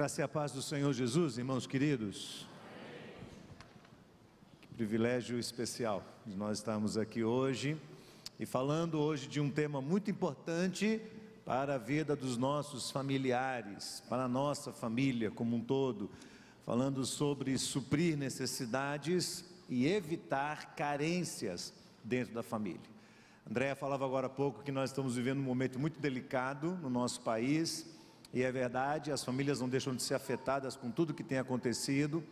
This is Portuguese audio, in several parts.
Graça e a paz do Senhor Jesus, irmãos queridos. Que privilégio especial de nós estarmos aqui hoje e falando hoje de um tema muito importante para a vida dos nossos familiares, para a nossa família como um todo, falando sobre suprir necessidades e evitar carências dentro da família. Andréa falava agora há pouco que nós estamos vivendo um momento muito delicado no nosso país. E é verdade, as famílias não deixam de ser afetadas com tudo que tem acontecido.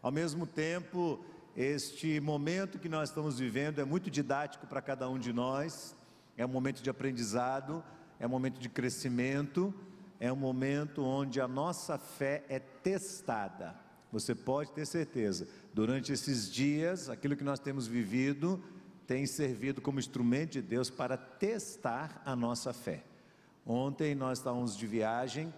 Ao mesmo tempo, este momento que nós estamos vivendo é muito didático para cada um de nós. É um momento de aprendizado, é um momento de crescimento, é um momento onde a nossa fé é testada. Você pode ter certeza, durante esses dias, aquilo que nós temos vivido tem servido como instrumento de Deus para testar a nossa fé. Ontem nós estávamos de viagem,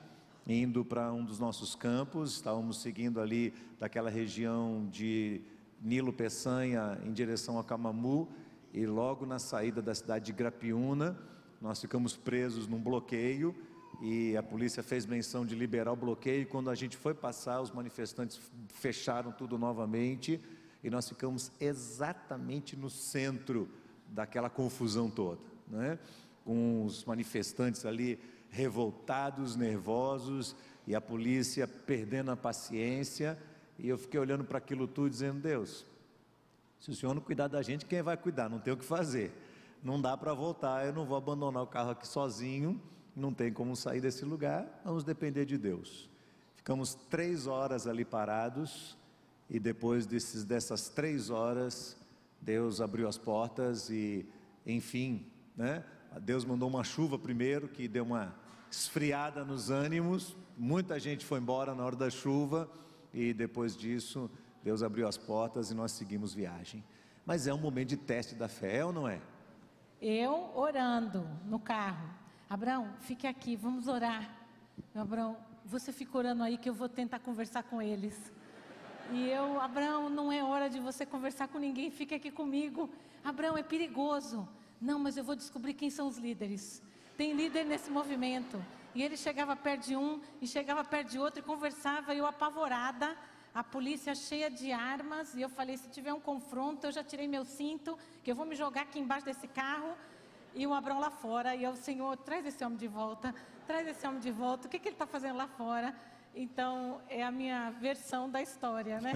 indo para um dos nossos campos, estávamos seguindo ali daquela região de Nilo Peçanha em direção a Camamu, e logo na saída da cidade de Grapiúna, nós ficamos presos num bloqueio, e a polícia fez menção de liberar o bloqueio, e quando a gente foi passar, os manifestantes fecharam tudo novamente, e nós ficamos exatamente no centro daquela confusão toda, né? Com os manifestantes ali revoltados, nervosos, e a polícia perdendo a paciência, e eu fiquei olhando para aquilo tudo dizendo: Deus, se o Senhor não cuidar da gente, quem vai cuidar? Não tem o que fazer, não dá para voltar, eu não vou abandonar o carro aqui sozinho, não tem como sair desse lugar, vamos depender de Deus. Ficamos 3 horas ali parados, e depois dessas 3 horas, Deus abriu as portas e, enfim, né? Deus mandou uma chuva primeiro, que deu uma esfriada nos ânimos, muita gente foi embora na hora da chuva, e depois disso, Deus abriu as portas e nós seguimos viagem. Mas é um momento de teste da fé, é ou não é? Eu orando no carro: Abraão, fique aqui, vamos orar. Abraão, você fica orando aí que eu vou tentar conversar com eles. E eu: Abraão, não é hora de você conversar com ninguém, fique aqui comigo. Abraão, é perigoso. Não, mas eu vou descobrir quem são os líderes. Tem líder nesse movimento. E ele chegava perto de um e chegava perto de outro e conversava, e eu apavorada, a polícia cheia de armas, e eu falei: se tiver um confronto, eu já tirei meu cinto, que eu vou me jogar aqui embaixo desse carro. E o Abraão lá fora, e eu: Senhor, traz esse homem de volta, traz esse homem de volta, o que ele está fazendo lá fora? Então, é a minha versão da história, né?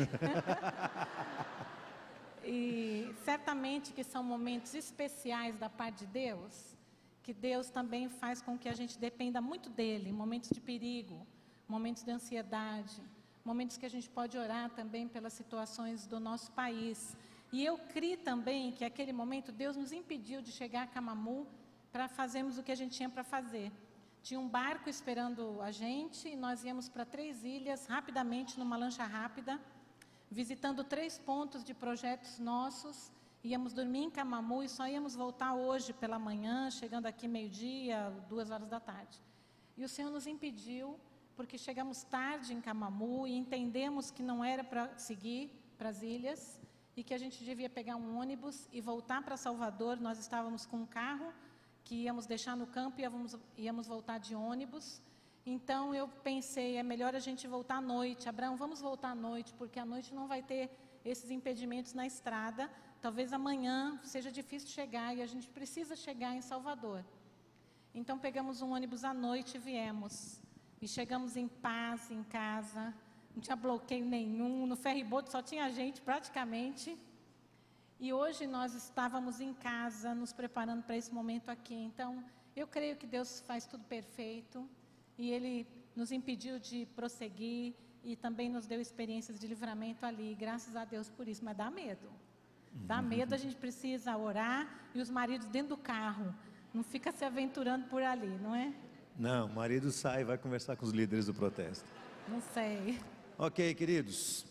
E certamente que são momentos especiais da parte de Deus, que Deus também faz com que a gente dependa muito dele, momentos de perigo, momentos de ansiedade, momentos que a gente pode orar também pelas situações do nosso país. E eu creio também que aquele momento Deus nos impediu de chegar a Camamu para fazermos o que a gente tinha para fazer. Tinha um barco esperando a gente, e nós íamos para 3 ilhas rapidamente, numa lancha rápida, visitando 3 pontos de projetos nossos. Íamos dormir em Camamu e só íamos voltar hoje pela manhã, chegando aqui meio-dia, 2 horas da tarde. E o Senhor nos impediu, porque chegamos tarde em Camamu e entendemos que não era para seguir para as ilhas, e que a gente devia pegar um ônibus e voltar para Salvador. Nós estávamos com um carro que íamos deixar no campo e íamos voltar de ônibus. Então eu pensei: é melhor a gente voltar à noite. Abraão, vamos voltar à noite, porque à noite não vai ter esses impedimentos na estrada. Talvez amanhã seja difícil chegar, e a gente precisa chegar em Salvador. Então pegamos um ônibus à noite e viemos. E chegamos em paz em casa, não tinha bloqueio nenhum, no ferryboat só tinha gente praticamente. E hoje nós estávamos em casa, nos preparando para esse momento aqui. Então eu creio que Deus faz tudo perfeito, e Ele nos impediu de prosseguir, e também nos deu experiências de livramento ali, graças a Deus por isso. Mas dá medo, a gente precisa orar, e os maridos dentro do carro, não fica se aventurando por ali, não é? Não, o marido sai e vai conversar com os líderes do protesto. Não sei. Ok, queridos,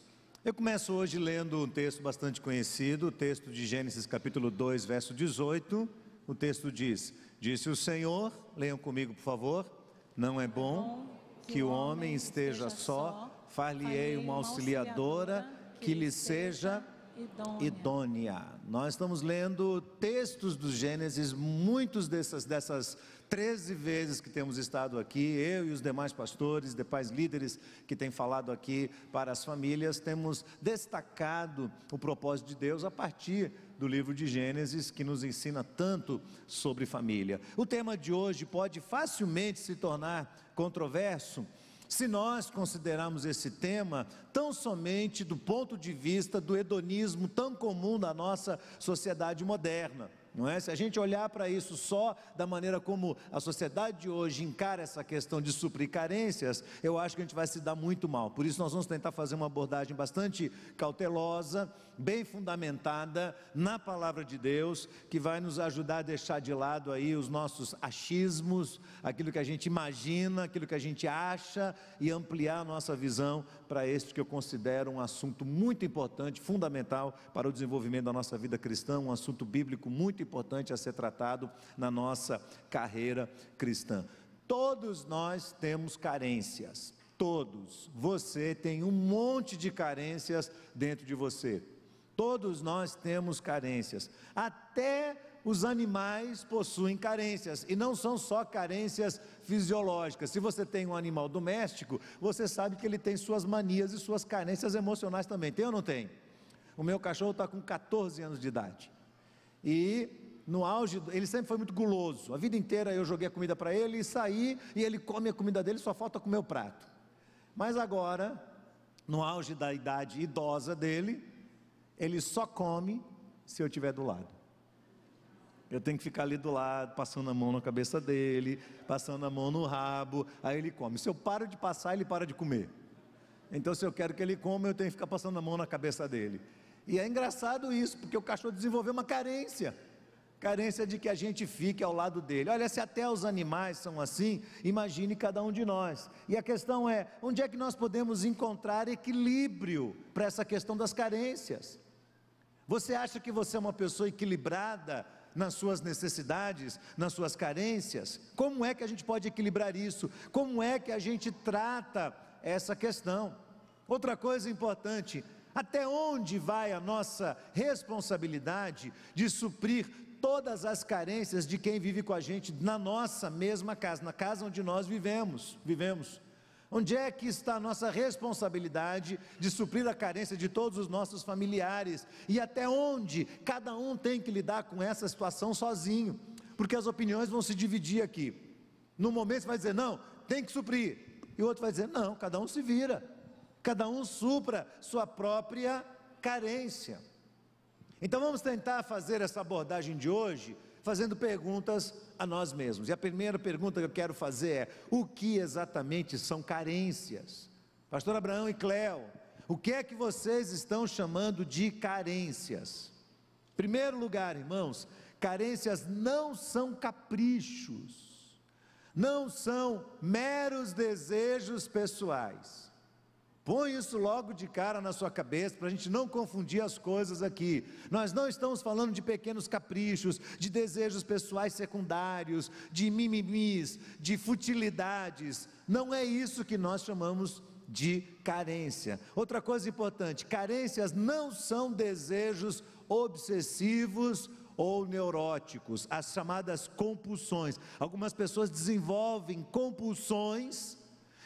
eu começo hoje lendo um texto bastante conhecido, o texto de Gênesis capítulo 2, verso 18, o texto diz: disse o Senhor, leiam comigo por favor: não é bom que o homem esteja só, far-lhe-ei uma auxiliadora que lhe seja idônea. Nós estamos lendo textos do Gênesis, muitos dessas 13 vezes que temos estado aqui, eu e os demais pastores, demais líderes que têm falado aqui para as famílias, temos destacado o propósito de Deus a partir do livro de Gênesis, que nos ensina tanto sobre família. O tema de hoje pode facilmente se tornar controverso se nós considerarmos esse tema tão somente do ponto de vista do hedonismo tão comum da nossa sociedade moderna, não é? Se a gente olhar para isso só da maneira como a sociedade de hoje encara essa questão de suprir carências, eu acho que a gente vai se dar muito mal. Por isso nós vamos tentar fazer uma abordagem bastante cautelosa, bem fundamentada na palavra de Deus, que vai nos ajudar a deixar de lado aí os nossos achismos, aquilo que a gente imagina, aquilo que a gente acha, e ampliar a nossa visão para este que eu considero um assunto muito importante, fundamental para o desenvolvimento da nossa vida cristã, um assunto bíblico muito importante a ser tratado na nossa carreira cristã. Todos nós temos carências, todos. Você tem um monte de carências dentro de você. Todos nós temos carências. Até os animais possuem carências, e não são só carências fisiológicas. Se você tem um animal doméstico, você sabe que ele tem suas manias e suas carências emocionais também. Tem ou não tem? O meu cachorro está com 14 anos de idade. E no auge, ele sempre foi muito guloso. A vida inteira eu joguei a comida para ele e saí, e ele come a comida dele, só falta comer o prato. Mas agora, no auge da idade idosa dele, ele só come se eu estiver do lado. Eu tenho que ficar ali do lado, passando a mão na cabeça dele, passando a mão no rabo, aí ele come. Se eu paro de passar, ele para de comer. Então, se eu quero que ele coma, eu tenho que ficar passando a mão na cabeça dele. E é engraçado isso, porque o cachorro desenvolveu uma carência de que a gente fique ao lado dele. Olha, se até os animais são assim, imagine cada um de nós. E a questão é, onde é que nós podemos encontrar equilíbrio para essa questão das carências? Você acha que você é uma pessoa equilibrada nas suas necessidades, nas suas carências? Como é que a gente pode equilibrar isso? Como é que a gente trata essa questão? Outra coisa importante, até onde vai a nossa responsabilidade de suprir todas as carências de quem vive com a gente na nossa mesma casa, na casa onde nós vivemos? Onde é que está a nossa responsabilidade de suprir a carência de todos os nossos familiares? E até onde cada um tem que lidar com essa situação sozinho? Porque as opiniões vão se dividir aqui. No momento você vai dizer, não, tem que suprir. E o outro vai dizer, não, cada um se vira. Cada um supra sua própria carência. Então vamos tentar fazer essa abordagem de hoje fazendo perguntas a nós mesmos. E a primeira pergunta que eu quero fazer é: o que exatamente são carências? Pastor Abraão e Cléo, o que é que vocês estão chamando de carências? Em primeiro lugar, irmãos, carências não são caprichos, não são meros desejos pessoais. Põe isso logo de cara na sua cabeça, para a gente não confundir as coisas aqui. Nós não estamos falando de pequenos caprichos, de desejos pessoais secundários, de mimimis, de futilidades. Não é isso que nós chamamos de carência. Outra coisa importante, carências não são desejos obsessivos ou neuróticos, as chamadas compulsões. Algumas pessoas desenvolvem compulsões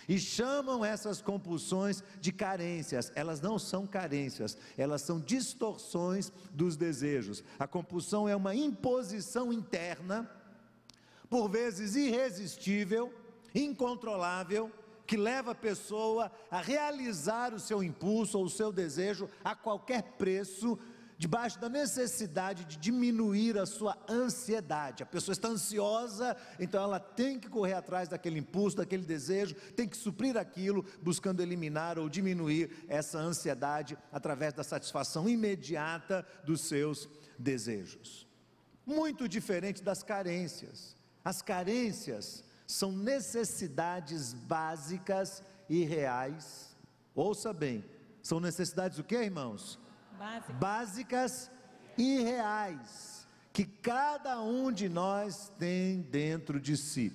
e chamam essas compulsões de carências. Elas não são carências, elas são distorções dos desejos. A compulsão é uma imposição interna, por vezes irresistível, incontrolável, que leva a pessoa a realizar o seu impulso ou o seu desejo a qualquer preço, debaixo da necessidade de diminuir a sua ansiedade. A pessoa está ansiosa, então ela tem que correr atrás daquele impulso, daquele desejo, tem que suprir aquilo, buscando eliminar ou diminuir essa ansiedade através da satisfação imediata dos seus desejos. Muito diferente das carências. As carências são necessidades básicas e reais. Ouça bem, são necessidades o quê, irmãos? Básicas e reais, que cada um de nós tem dentro de si.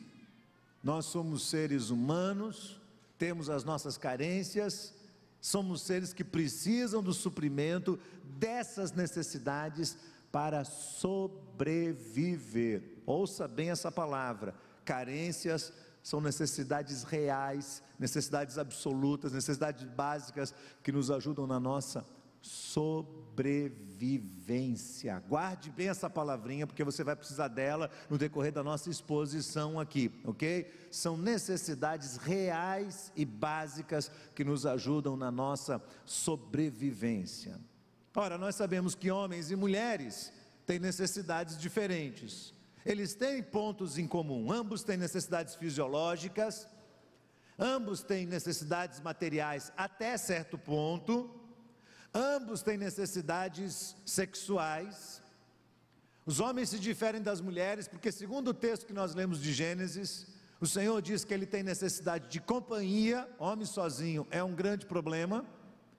Nós somos seres humanos, temos as nossas carências, Somos seres que precisam do suprimento dessas necessidades para sobreviver. Ouça bem essa palavra: carências são necessidades reais, necessidades absolutas, necessidades básicas que nos ajudam na nossa sobrevivência. Guarde bem essa palavrinha, porque você vai precisar dela no decorrer da nossa exposição aqui, ok? São necessidades reais e básicas que nos ajudam na nossa sobrevivência. Ora, nós sabemos que homens e mulheres têm necessidades diferentes. Eles têm pontos em comum, ambos têm necessidades fisiológicas, ambos têm necessidades materiais até certo ponto, ambos têm necessidades sexuais. Os homens se diferem das mulheres, porque segundo o texto que nós lemos de Gênesis, o Senhor diz que ele tem necessidade de companhia. Homem sozinho é um grande problema.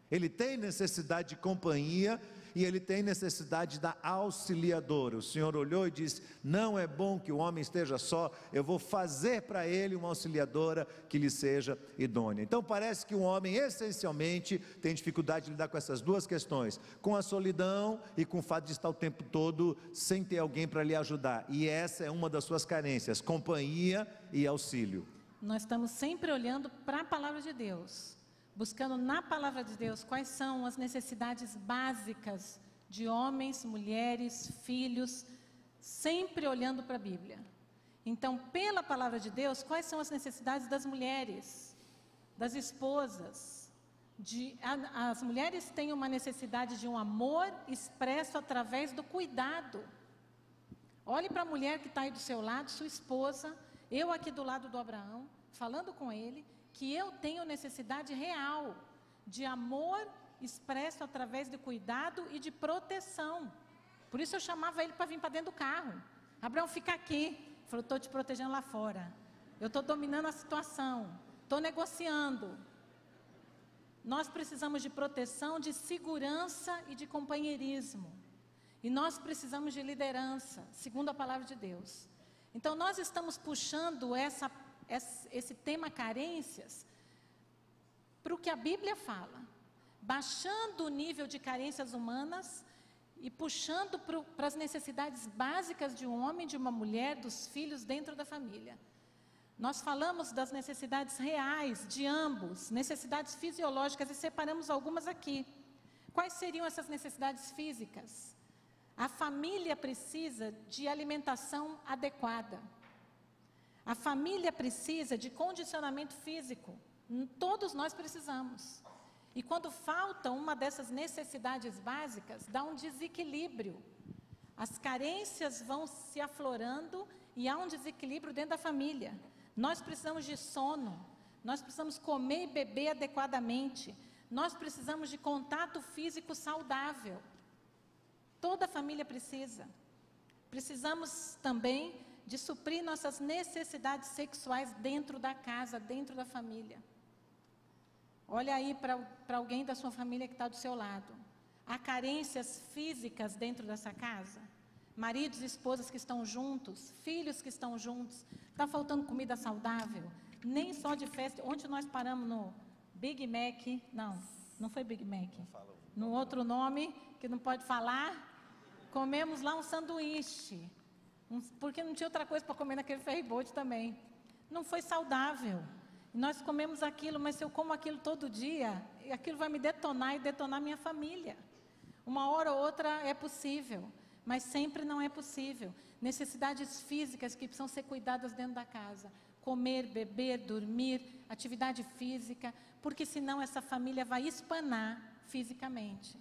Ele tem necessidade de companhia e ele tem necessidade da auxiliadora. O Senhor olhou e disse: não é bom que o homem esteja só, eu vou fazer para ele uma auxiliadora que lhe seja idônea. Então parece que o homem essencialmente tem dificuldade de lidar com essas duas questões, com a solidão e com o fato de estar o tempo todo sem ter alguém para lhe ajudar, e essa é uma das suas carências: companhia e auxílio. Nós estamos sempre olhando para a palavra de Deus, buscando na palavra de Deus quais são as necessidades básicas de homens, mulheres, filhos, sempre olhando para a Bíblia. Então, pela palavra de Deus, quais são as necessidades das mulheres, das esposas? As mulheres têm uma necessidade de um amor expresso através do cuidado. Olhe para a mulher que está aí do seu lado, sua esposa, eu aqui do lado do Abraão, falando com ele, que eu tenho necessidade real de amor expresso através de cuidado e de proteção. Por isso eu chamava ele para vir para dentro do carro. Abraão, fica aqui. Ele falou: estou te protegendo lá fora, eu estou dominando a situação, estou negociando. Nós precisamos de proteção, de segurança e de companheirismo, e nós precisamos de liderança, segundo a palavra de Deus. Então nós estamos puxando esse tema carências para o que a Bíblia fala, baixando o nível de carências humanas e puxando para as necessidades básicas de um homem, de uma mulher, dos filhos dentro da família. Nós falamos das necessidades reais de ambos, necessidades fisiológicas, e separamos algumas aqui. Quais seriam essas necessidades físicas? A família precisa de alimentação adequada. A família precisa de condicionamento físico. Todos nós precisamos. E quando falta uma dessas necessidades básicas, dá um desequilíbrio. As carências vão se aflorando e há um desequilíbrio dentro da família. Nós precisamos de sono, nós precisamos comer e beber adequadamente, nós precisamos de contato físico saudável. Toda a família precisa. Precisamos também de suprir nossas necessidades sexuais dentro da casa, dentro da família. Olha aí para alguém da sua família que está do seu lado. Há carências físicas dentro dessa casa? Maridos e esposas que estão juntos, filhos que estão juntos, está faltando comida saudável? Nem só de festa. Ontem nós paramos no Big Mac, não foi Big Mac, no outro nome que não pode falar. Comemos lá um sanduíche, porque não tinha outra coisa para comer naquele ferry-boat também. Não foi saudável. Nós comemos aquilo, mas se eu como aquilo todo dia, aquilo vai me detonar e detonar minha família. Uma hora ou outra é possível, mas sempre não é possível. Necessidades físicas que precisam ser cuidadas dentro da casa. Comer, beber, dormir, atividade física, porque senão essa família vai espanar fisicamente.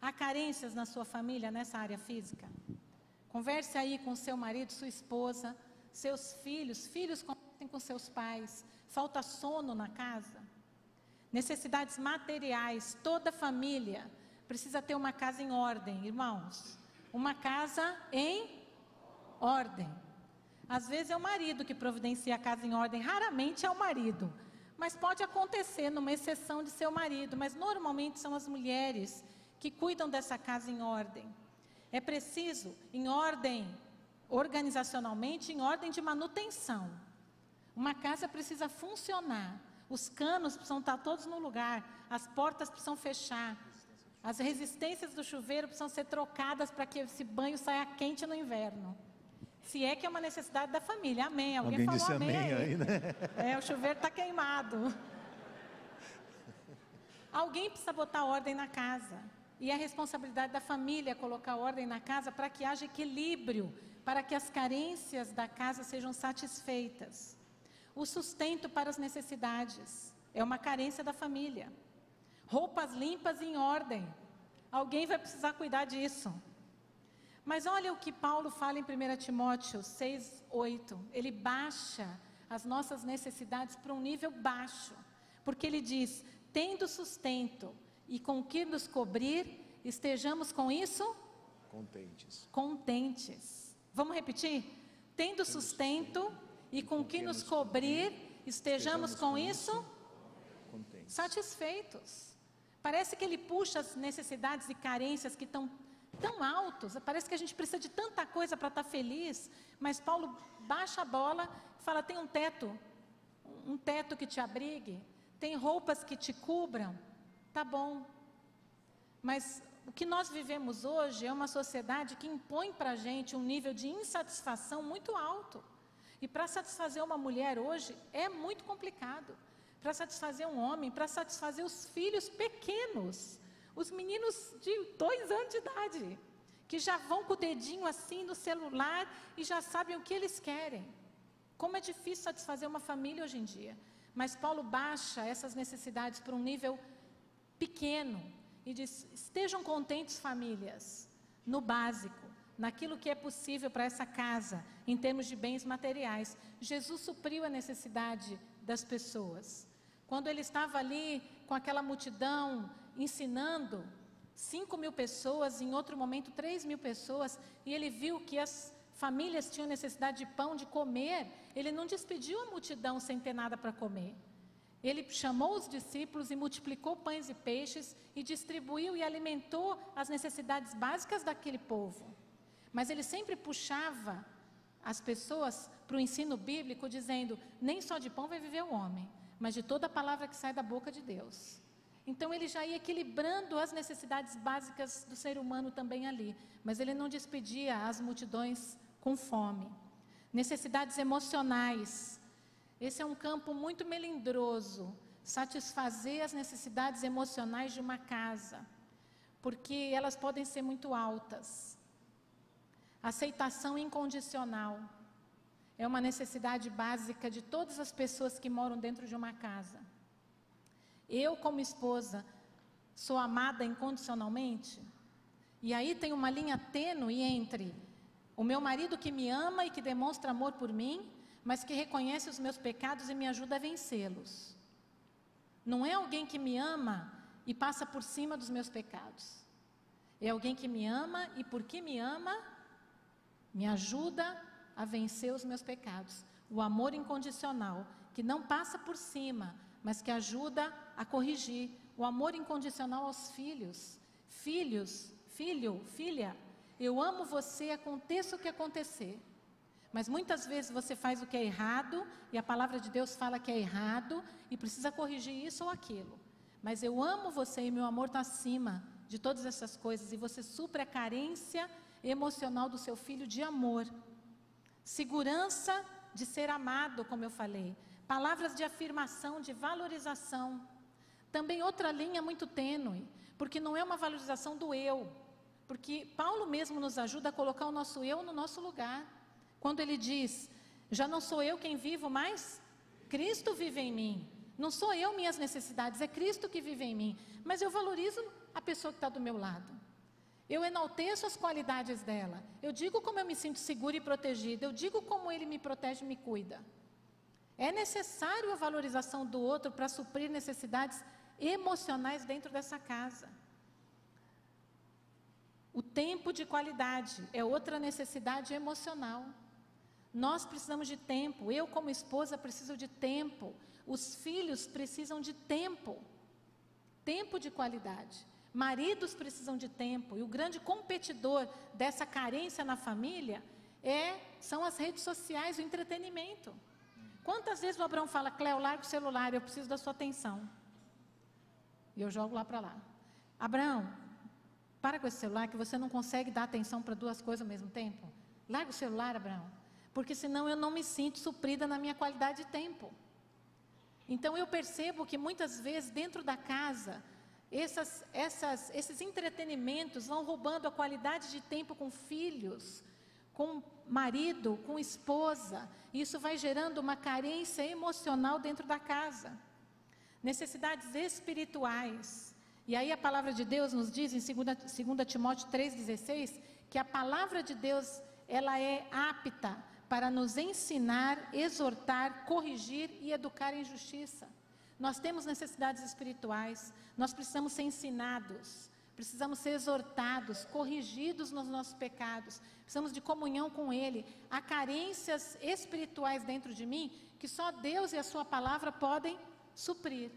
Há carências na sua família nessa área física? Converse aí com seu marido, sua esposa, seus filhos conversem com seus pais. Falta sono na casa? Necessidades materiais. Toda família precisa ter uma casa em ordem, irmãos. Uma casa em ordem. Às vezes é o marido que providencia a casa em ordem, raramente é o marido. Mas pode acontecer numa exceção de ser o marido, mas normalmente são as mulheres que cuidam dessa casa em ordem. É preciso, em ordem organizacionalmente, em ordem de manutenção. Uma casa precisa funcionar. os canos precisam estar todos no lugar, as portas precisam fechar, as resistências do chuveiro precisam ser trocadas para que esse banho saia quente no inverno. Se é que é uma necessidade da família, amém. Alguém falou disse amém aí, né? O chuveiro está queimado. Alguém precisa botar ordem na casa. E é a responsabilidade da família colocar ordem na casa para que haja equilíbrio, para que as carências da casa sejam satisfeitas. O sustento para as necessidades é uma carência da família. Roupas limpas e em ordem. Alguém vai precisar cuidar disso. Mas olha o que Paulo fala em 1 Timóteo 6:8. Ele baixa as nossas necessidades para um nível baixo. Porque ele diz, tendo sustento e com que nos cobrir, estejamos com isso? Contentes. Vamos repetir? Tendo sustento e com que nos cobrir, estejamos com isso? Satisfeitos. Parece que ele puxa as necessidades e carências que estão tão altos, parece que a gente precisa de tanta coisa para estar feliz, mas Paulo baixa a bola e fala, tem um teto que te abrigue, tem roupas que te cubram, tá bom. Mas o que nós vivemos hoje é uma sociedade que impõe para a gente um nível de insatisfação muito alto, e para satisfazer uma mulher hoje é muito complicado, para satisfazer um homem, para satisfazer os filhos pequenos, os meninos de 2 anos de idade, que já vão com o dedinho assim no celular e já sabem o que eles querem. Como é difícil satisfazer uma família hoje em dia. Mas Paulo baixa essas necessidades para um nível pequeno e diz, estejam contentes famílias, no básico, naquilo que é possível para essa casa, em termos de bens materiais. Jesus supriu a necessidade das pessoas. Quando ele estava ali com aquela multidão, ensinando 5.000 pessoas, em outro momento 3.000 pessoas, e ele viu que as famílias tinham necessidade de pão, de comer, ele não despediu a multidão sem ter nada para comer. Ele chamou os discípulos e multiplicou pães e peixes e distribuiu e alimentou as necessidades básicas daquele povo. Mas ele sempre puxava as pessoas para o ensino bíblico, dizendo, nem só de pão vai viver o homem, mas de toda a palavra que sai da boca de Deus. Então ele já ia equilibrando as necessidades básicas do ser humano também ali, mas ele não despedia as multidões com fome. Necessidades emocionais, esse é um campo muito melindroso, satisfazer as necessidades emocionais de uma casa, porque elas podem ser muito altas. Aceitação incondicional é uma necessidade básica de todas as pessoas que moram dentro de uma casa. Eu, como esposa, sou amada incondicionalmente? E aí tem uma linha tênue entre o meu marido que me ama e que demonstra amor por mim, mas que reconhece os meus pecados e me ajuda a vencê-los. Não é alguém que me ama e passa por cima dos meus pecados. É alguém que me ama e porque me ama, me ajuda a vencer os meus pecados. O amor incondicional, que não passa por cima, mas que ajuda a corrigir. O amor incondicional aos filhos. Filho, filha, eu amo você, aconteça o que acontecer. Mas muitas vezes você faz o que é errado, e a palavra de Deus fala que é errado, e precisa corrigir isso ou aquilo. Mas eu amo você e meu amor está acima de todas essas coisas, e você supre a carência emocional do seu filho de amor. Segurança de ser amado, como eu falei. Palavras de afirmação, de valorização. Também outra linha muito tênue, porque não é uma valorização do eu. Porque Paulo mesmo nos ajuda a colocar o nosso eu no nosso lugar. Quando ele diz, já não sou eu quem vivo, mas Cristo vive em mim. Não sou eu minhas necessidades, é Cristo que vive em mim. Mas eu valorizo a pessoa que está do meu lado. Eu enalteço as qualidades dela. Eu digo como eu me sinto segura e protegida. Eu digo como ele me protege e me cuida. É necessário a valorização do outro para suprir necessidades emocionais dentro dessa casa. O tempo de qualidade é outra necessidade emocional. Nós precisamos de tempo. Eu, como esposa, preciso de tempo. Os filhos precisam de tempo. Tempo de qualidade. Maridos precisam de tempo. E o grande competidor dessa carência na família são as redes sociais, o entretenimento. Quantas vezes o Abraão fala, Cléo, larga o celular, eu preciso da sua atenção. E eu jogo lá para lá. Abraão, para com esse celular que você não consegue dar atenção para duas coisas ao mesmo tempo. Larga o celular, Abraão, porque senão eu não me sinto suprida na minha qualidade de tempo. Então eu percebo que muitas vezes dentro da casa, esses entretenimentos vão roubando a qualidade de tempo com filhos, com marido, com esposa. Isso vai gerando uma carência emocional dentro da casa. Necessidades espirituais. E aí a palavra de Deus nos diz em 2 Timóteo 3,16, que a palavra de Deus, ela é apta para nos ensinar, exortar, corrigir e educar em justiça. Nós temos necessidades espirituais, nós precisamos ser ensinados, precisamos ser exortados, corrigidos nos nossos pecados, precisamos de comunhão com Ele. Há carências espirituais dentro de mim que só Deus e a Sua palavra podem suprir.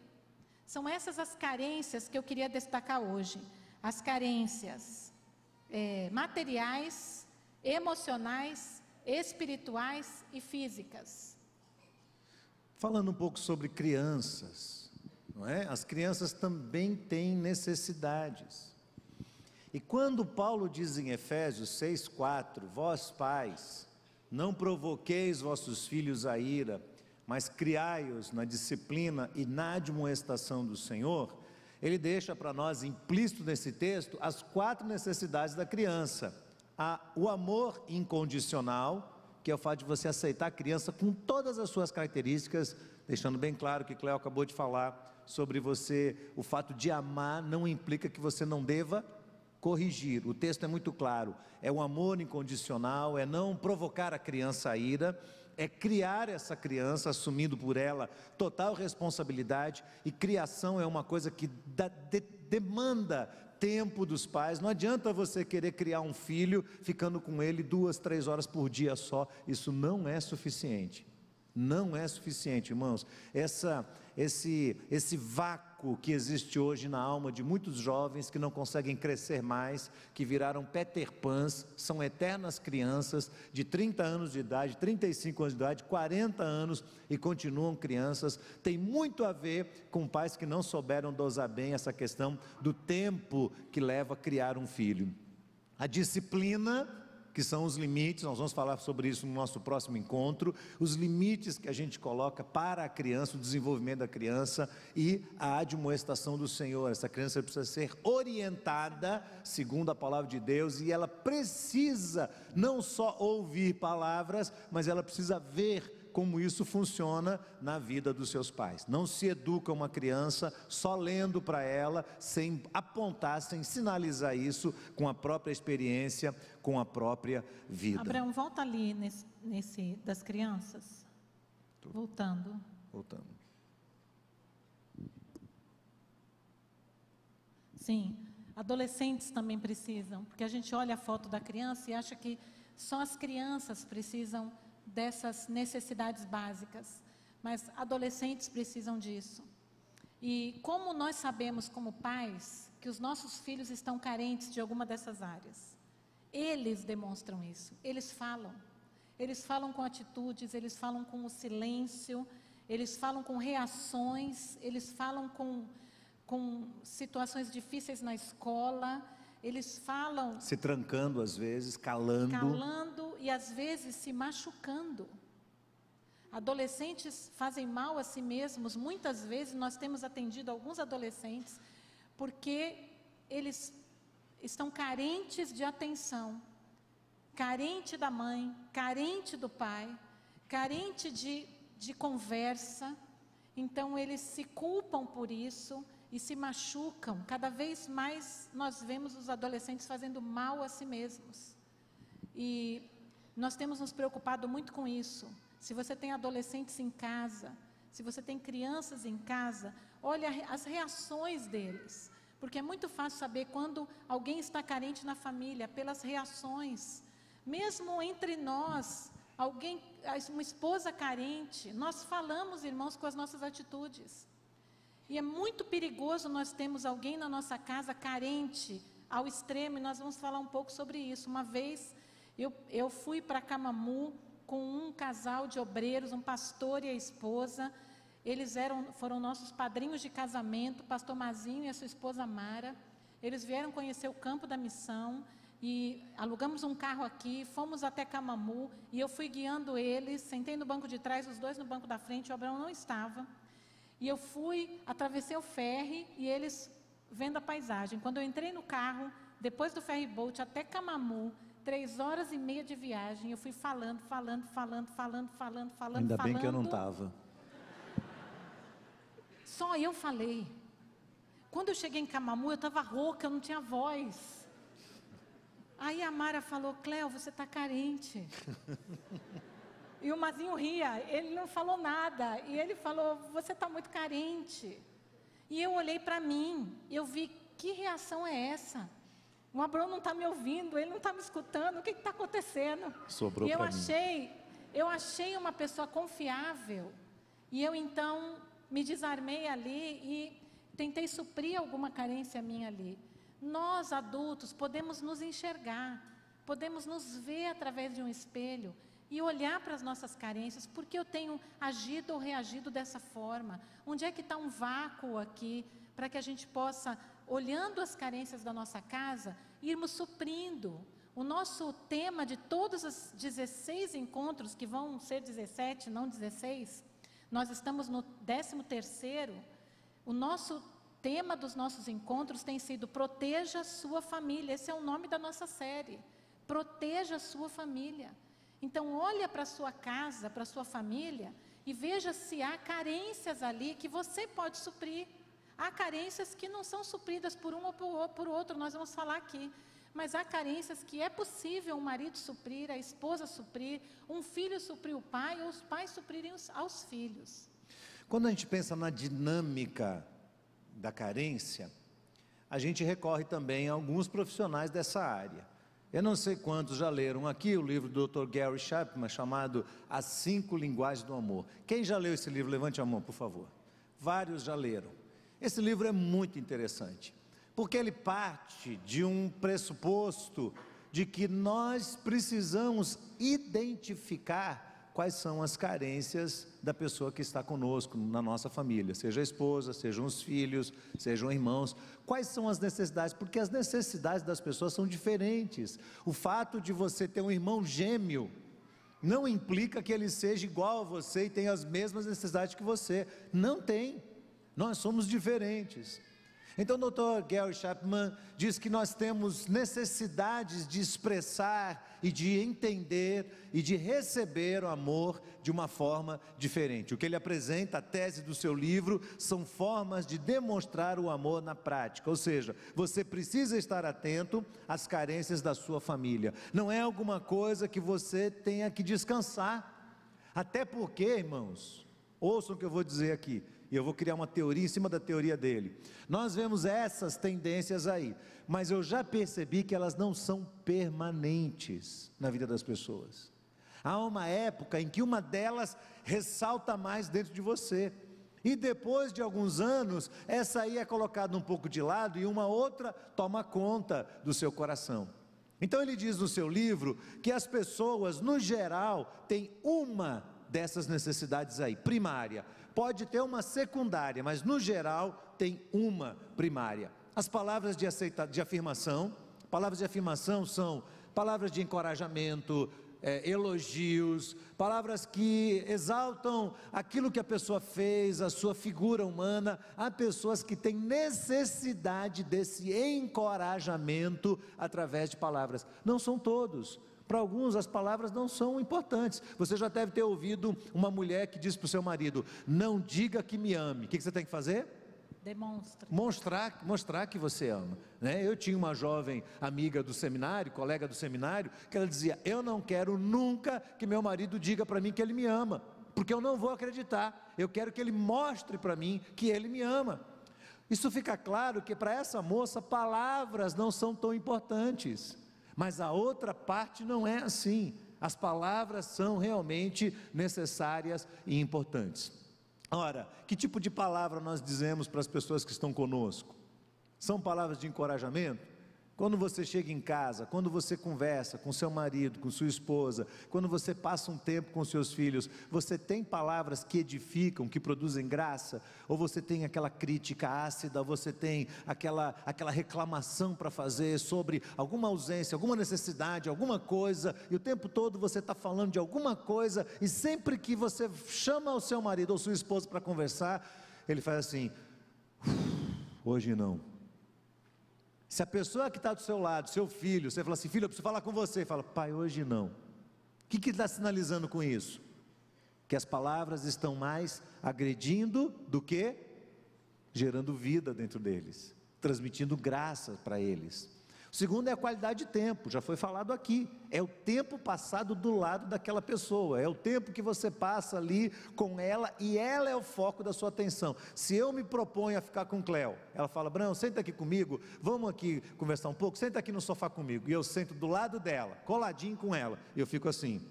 São essas as carências que eu queria destacar hoje. As carências materiais, emocionais, espirituais e físicas. Falando um pouco sobre crianças, não é? As crianças também têm necessidades. E quando Paulo diz em Efésios 6,4, vós pais, não provoqueis vossos filhos a ira, mas criai-os na disciplina e na admoestação do Senhor, ele deixa para nós implícito nesse texto as 4 necessidades da criança. O amor incondicional, que é o fato de você aceitar a criança com todas as suas características, deixando bem claro que Cléo acabou de falar sobre você, o fato de amar não implica que você não deva corrigir. O texto é muito claro, é o amor incondicional, é não provocar a criança a ira, é criar essa criança, assumindo por ela total responsabilidade, e criação é uma coisa que demanda tempo dos pais. Não adianta você querer criar um filho, ficando com ele 2, 3 horas por dia só, isso não é suficiente. Não é suficiente, irmãos. Esse vácuo que existe hoje na alma de muitos jovens que não conseguem crescer mais, que viraram Peter Pans, são eternas crianças de 30 anos de idade, 35 anos de idade, 40 anos e continuam crianças, tem muito a ver com pais que não souberam dosar bem essa questão do tempo que leva a criar um filho. A disciplina, que são os limites, nós vamos falar sobre isso no nosso próximo encontro, os limites que a gente coloca para a criança, o desenvolvimento da criança e a admoestação do Senhor. Essa criança precisa ser orientada segundo a palavra de Deus, e ela precisa não só ouvir palavras, mas ela precisa ver como isso funciona na vida dos seus pais. Não se educa uma criança só lendo para ela, sem apontar, sem sinalizar isso com a própria experiência, com a própria vida. Abraão, volta ali nesse das crianças. Voltando. Sim, adolescentes também precisam, porque a gente olha a foto da criança e acha que só as crianças precisam dessas necessidades básicas, mas adolescentes precisam disso. E como nós sabemos como pais que os nossos filhos estão carentes de alguma dessas áreas? Eles demonstram isso, eles falam com atitudes, eles falam com o silêncio, eles falam com reações, eles falam com situações difíceis na escola, eles falam se trancando às vezes, calando e às vezes se machucando. Adolescentes fazem mal a si mesmos. Muitas vezes nós temos atendido alguns adolescentes porque eles estão carentes de atenção, carente da mãe, carente do pai, carente de conversa. Então eles se culpam por isso e se machucam. Cada vez mais nós vemos os adolescentes fazendo mal a si mesmos. E nós temos nos preocupado muito com isso. Se você tem adolescentes em casa, se você tem crianças em casa, olha as reações deles. Porque é muito fácil saber quando alguém está carente na família, pelas reações. Mesmo entre nós, uma esposa carente, nós falamos, irmãos, com as nossas atitudes. E é muito perigoso nós termos alguém na nossa casa carente ao extremo, e nós vamos falar um pouco sobre isso. Uma vez eu fui para Camamu com um casal de obreiros, um pastor e a esposa. Eles foram nossos padrinhos de casamento, o pastor Mazinho e a sua esposa Mara. Eles vieram conhecer o campo da missão e alugamos um carro aqui, fomos até Camamu e eu fui guiando eles, sentei no banco de trás, os dois no banco da frente, o Abraão não estava. E eu atravessei o ferry e eles vendo a paisagem. Quando eu entrei no carro, depois do ferry boat até Camamu, 3 horas e meia de viagem, eu fui falando. Ainda bem que eu não estava. Só eu falei. Quando eu cheguei em Camamu, eu estava rouca, eu não tinha voz. Aí a Mara falou: Cléo, você está carente. E o Mazinho ria, ele não falou nada. E ele falou: você está muito carente. E eu olhei para mim, eu vi, que reação é essa? O Abraão não está me ouvindo, ele não está me escutando, o que está acontecendo? Sobrou para mim. Eu achei uma pessoa confiável. E eu então me desarmei ali e tentei suprir alguma carência minha ali. Nós adultos podemos nos enxergar, podemos nos ver através de um espelho e olhar para as nossas carências. Por que eu tenho agido ou reagido dessa forma? Onde é que está um vácuo aqui, para que a gente possa, olhando as carências da nossa casa, irmos suprindo. O nosso tema de todos os 16 encontros, que vão ser 17, não 16, nós estamos no 13º, o nosso tema dos nossos encontros tem sido Proteja a Sua Família. Esse é o nome da nossa série, Proteja a Sua Família. Então olha para a sua casa, para a sua família e veja se há carências ali que você pode suprir. Há carências que não são supridas por um ou por outro, nós vamos falar aqui. Mas há carências que é possível um marido suprir, a esposa suprir, um filho suprir o pai, ou os pais suprirem aos filhos. Quando a gente pensa na dinâmica da carência, a gente recorre também a alguns profissionais dessa área. Eu não sei quantos já leram aqui o livro do Dr. Gary Chapman, chamado As 5 Linguagens do Amor. Quem já leu esse livro? Levante a mão, por favor. Vários já leram. Esse livro é muito interessante, porque ele parte de um pressuposto de que nós precisamos identificar quais são as carências da pessoa que está conosco, na nossa família, seja a esposa, sejam os filhos, sejam irmãos. Quais são as necessidades? Porque as necessidades das pessoas são diferentes. O fato de você ter um irmão gêmeo não implica que ele seja igual a você e tenha as mesmas necessidades que você. Não tem. Nós somos diferentes. Então o Dr. Gary Chapman diz que nós temos necessidades de expressar e de entender e de receber o amor de uma forma diferente. O que ele apresenta, a tese do seu livro, são formas de demonstrar o amor na prática. Ou seja, você precisa estar atento às carências da sua família. Não é alguma coisa que você tenha que descansar. Até porque, irmãos, ouçam o que eu vou dizer aqui. E eu vou criar uma teoria em cima da teoria dele. Nós vemos essas tendências aí, mas eu já percebi que elas não são permanentes na vida das pessoas. Há uma época em que uma delas ressalta mais dentro de você, e depois de alguns anos, essa aí é colocada um pouco de lado e uma outra toma conta do seu coração. Então ele diz no seu livro que as pessoas, no geral, têm uma dessas necessidades aí, primária. Pode ter uma secundária, mas no geral tem uma primária. As palavras de afirmação. Palavras de afirmação são palavras de encorajamento, elogios, palavras que exaltam aquilo que a pessoa fez, a sua figura humana. Há pessoas que têm necessidade desse encorajamento através de palavras. Não são todos. Para alguns as palavras não são importantes. Você já deve ter ouvido uma mulher que diz para o seu marido: não diga que me ame. O que você tem que fazer? Demonstra. Mostrar que você ama, né? Eu tinha uma jovem amiga do seminário, colega do seminário, que ela dizia: eu não quero nunca que meu marido diga para mim que ele me ama, porque eu não vou acreditar. Eu quero que ele mostre para mim que ele me ama. Isso fica claro que para essa moça palavras não são tão importantes. Mas a outra parte não é assim. As palavras são realmente necessárias e importantes. Ora, que tipo de palavra nós dizemos para as pessoas que estão conosco? São palavras de encorajamento? Quando você chega em casa, quando você conversa com seu marido, com sua esposa, quando você passa um tempo com seus filhos, você tem palavras que edificam, que produzem graça? Ou você tem aquela crítica ácida, ou você tem aquela reclamação para fazer sobre alguma ausência, alguma necessidade, alguma coisa, e o tempo todo você está falando de alguma coisa, e sempre que você chama o seu marido ou sua esposa para conversar, ele faz assim: hoje não. Se a pessoa que está do seu lado, seu filho, você fala assim: filho, eu preciso falar com você, fala: pai, hoje não. O que ele está sinalizando com isso? Que as palavras estão mais agredindo do que gerando vida dentro deles, transmitindo graça para eles. O segundo é a qualidade de tempo, já foi falado aqui, é o tempo passado do lado daquela pessoa, é o tempo que você passa ali com ela, e ela é o foco da sua atenção. Se eu me proponho a ficar com Cléo, ela fala: Brão, senta aqui comigo, vamos aqui conversar um pouco, senta aqui no sofá comigo, e eu sento do lado dela, coladinho com ela, e eu fico assim: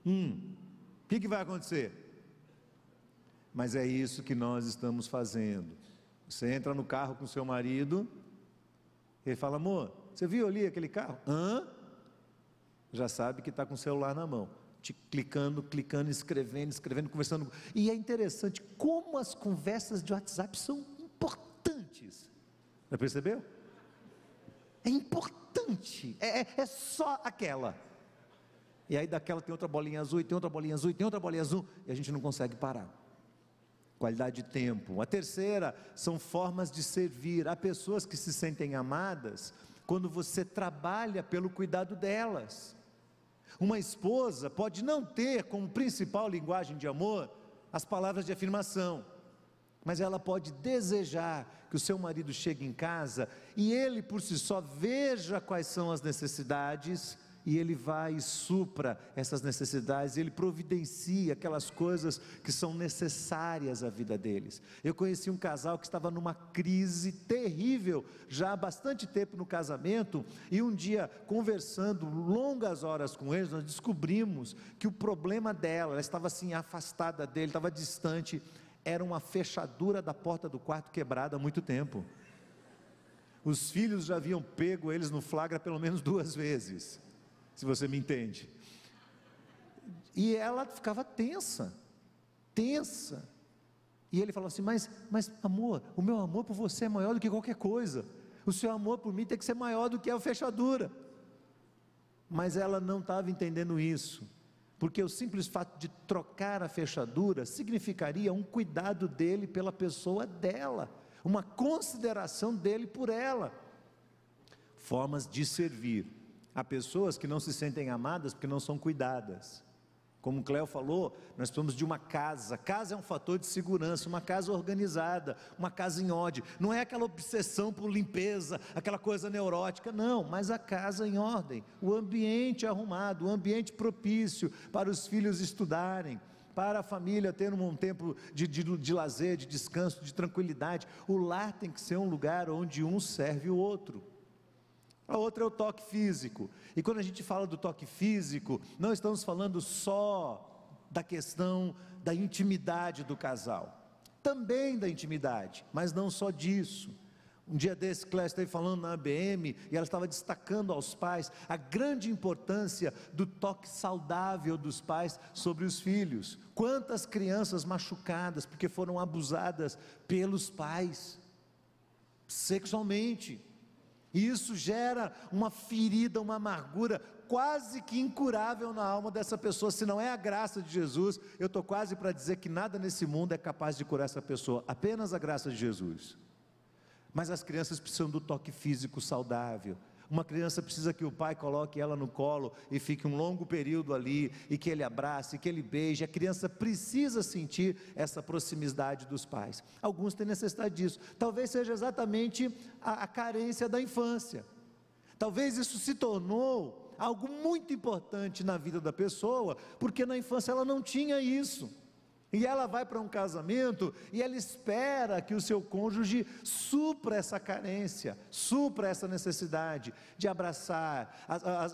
o que vai acontecer? Mas é isso que nós estamos fazendo. Você entra no carro com seu marido, ele fala: amor, você viu ali aquele carro? Já sabe que está com o celular na mão, clicando, escrevendo, conversando. E é interessante como as conversas de WhatsApp são importantes. Já percebeu? É importante, é só aquela. E aí daquela tem outra bolinha azul, e tem outra bolinha azul, e tem outra bolinha azul, e a gente não consegue parar. Qualidade de tempo. A terceira são formas de servir. Há pessoas que se sentem amadas quando você trabalha pelo cuidado delas. Uma esposa pode não ter como principal linguagem de amor as palavras de afirmação, mas ela pode desejar que o seu marido chegue em casa e ele por si só veja quais são as necessidades, e ele vai e supra essas necessidades, ele providencia aquelas coisas que são necessárias à vida deles. Eu conheci um casal que estava numa crise terrível, já há bastante tempo no casamento, e um dia, conversando longas horas com eles, nós descobrimos que o problema dela, ela estava assim afastada dele, estava distante, era uma fechadura da porta do quarto quebrada há muito tempo. Os filhos já haviam pego eles no flagra pelo menos 2 vezes, se você me entende. E ela ficava tensa, e ele falou assim: mas amor, o meu amor por você é maior do que qualquer coisa, o seu amor por mim tem que ser maior do que a fechadura. Mas ela não estava entendendo isso, porque o simples fato de trocar a fechadura significaria um cuidado dele pela pessoa dela, uma consideração dele por ela. Formas de servir. Há pessoas que não se sentem amadas porque não são cuidadas. Como o Cléo falou, nós precisamos de uma casa. Casa é um fator de segurança, uma casa organizada, uma casa em ordem. Não é aquela obsessão por limpeza, aquela coisa neurótica, não, mas a casa em ordem, o ambiente arrumado, o ambiente propício para os filhos estudarem, para a família ter um tempo de lazer, de descanso, de tranquilidade. O lar tem que ser um lugar onde um serve o outro. A outra é o toque físico, e quando a gente fala do toque físico, não estamos falando só da questão da intimidade do casal, também da intimidade, mas não só disso. Um dia desse, Cléia esteve falando na ABM, e ela estava destacando aos pais a grande importância do toque saudável dos pais sobre os filhos. Quantas crianças machucadas porque foram abusadas pelos pais, sexualmente. E isso gera uma ferida, uma amargura quase que incurável na alma dessa pessoa. Se não é a graça de Jesus, eu estou quase para dizer que nada nesse mundo é capaz de curar essa pessoa, apenas a graça de Jesus. Mas as crianças precisam do toque físico saudável. Uma criança precisa que o pai coloque ela no colo e fique um longo período ali, e que ele abrace, que ele beije. A criança precisa sentir essa proximidade dos pais. Alguns têm necessidade disso. Talvez seja exatamente a carência da infância. Talvez isso se tornou algo muito importante na vida da pessoa, porque na infância ela não tinha isso. E ela vai para um casamento e ela espera que o seu cônjuge supra essa carência, supra essa necessidade de abraçar.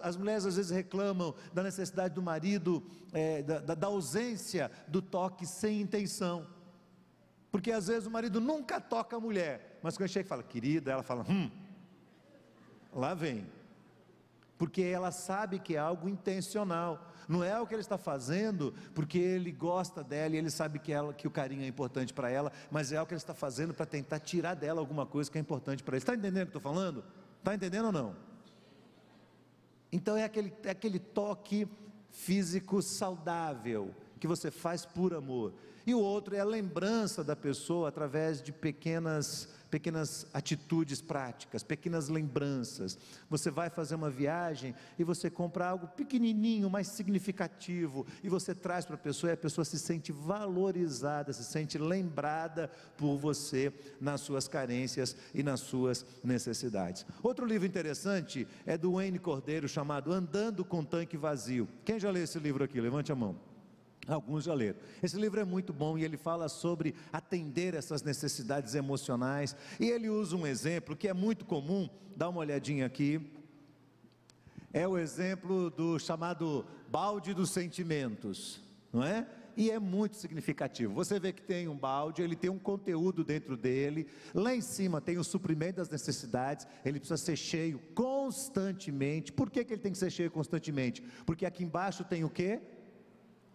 As mulheres às vezes reclamam da necessidade do marido, da ausência do toque sem intenção, porque às vezes o marido nunca toca a mulher, mas quando chega e fala, querida, ela fala, lá vem. Porque ela sabe que é algo intencional, não é o que ele está fazendo porque ele gosta dela e ele sabe que o carinho é importante para ela, mas é o que ele está fazendo para tentar tirar dela alguma coisa que é importante para ele. Está entendendo o que eu estou falando? Está entendendo ou não? Então é aquele toque físico saudável que você faz por amor. E o outro é a lembrança da pessoa através de pequenas atitudes práticas, pequenas lembranças. Você vai fazer uma viagem e você compra algo pequenininho, mais significativo, e você traz para a pessoa, e a pessoa se sente valorizada, se sente lembrada por você nas suas carências e nas suas necessidades. Outro livro interessante é do Wayne Cordeiro, chamado Andando com Tanque Vazio. Quem já leu esse livro aqui? Levante a mão. Alguns já leram. Esse livro é muito bom e ele fala sobre atender essas necessidades emocionais, e ele usa um exemplo que é muito comum. Dá uma olhadinha aqui. É o exemplo do chamado balde dos sentimentos, não é? E é muito significativo. Você vê que tem um balde, ele tem um conteúdo dentro dele, lá em cima tem o suprimento das necessidades, ele precisa ser cheio constantemente. Por que ele tem que ser cheio constantemente? Porque aqui embaixo tem o quê?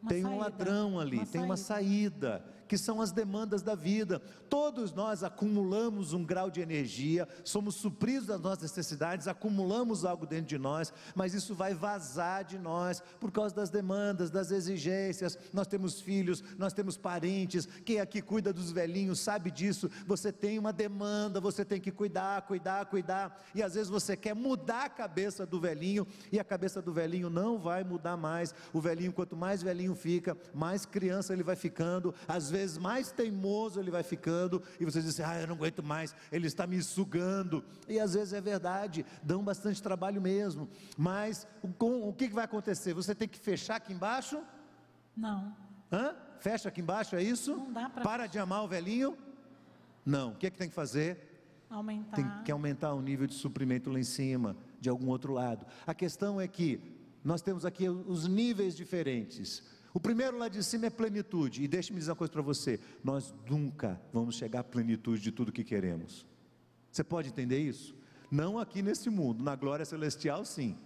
Tem um ladrão ali, tem uma saída, que são as demandas da vida. Todos nós acumulamos um grau de energia, somos supridos das nossas necessidades, acumulamos algo dentro de nós, mas isso vai vazar de nós por causa das demandas, das exigências. Nós temos filhos, nós temos parentes. Quem aqui cuida dos velhinhos sabe disso. Você tem uma demanda, você tem que cuidar, e às vezes você quer mudar a cabeça do velhinho, e a cabeça do velhinho não vai mudar mais. O velhinho, quanto mais velhinho fica, mais criança ele vai ficando, às vezes mais teimoso ele vai ficando, e você diz assim, eu não aguento mais, ele está me sugando, e às vezes é verdade, dão bastante trabalho mesmo, mas o que vai acontecer? Você tem que fechar aqui embaixo? Não. Fecha aqui embaixo, é isso? Não dá para Para de amar o velhinho? Não. O que tem que fazer? Aumentar. Tem que aumentar o nível de suprimento lá em cima, de algum outro lado. A questão é que nós temos aqui os níveis diferentes. O primeiro lá de cima é plenitude, e deixe-me dizer uma coisa para você, nós nunca vamos chegar à plenitude de tudo que queremos. Você pode entender isso? Não aqui nesse mundo, na glória celestial sim,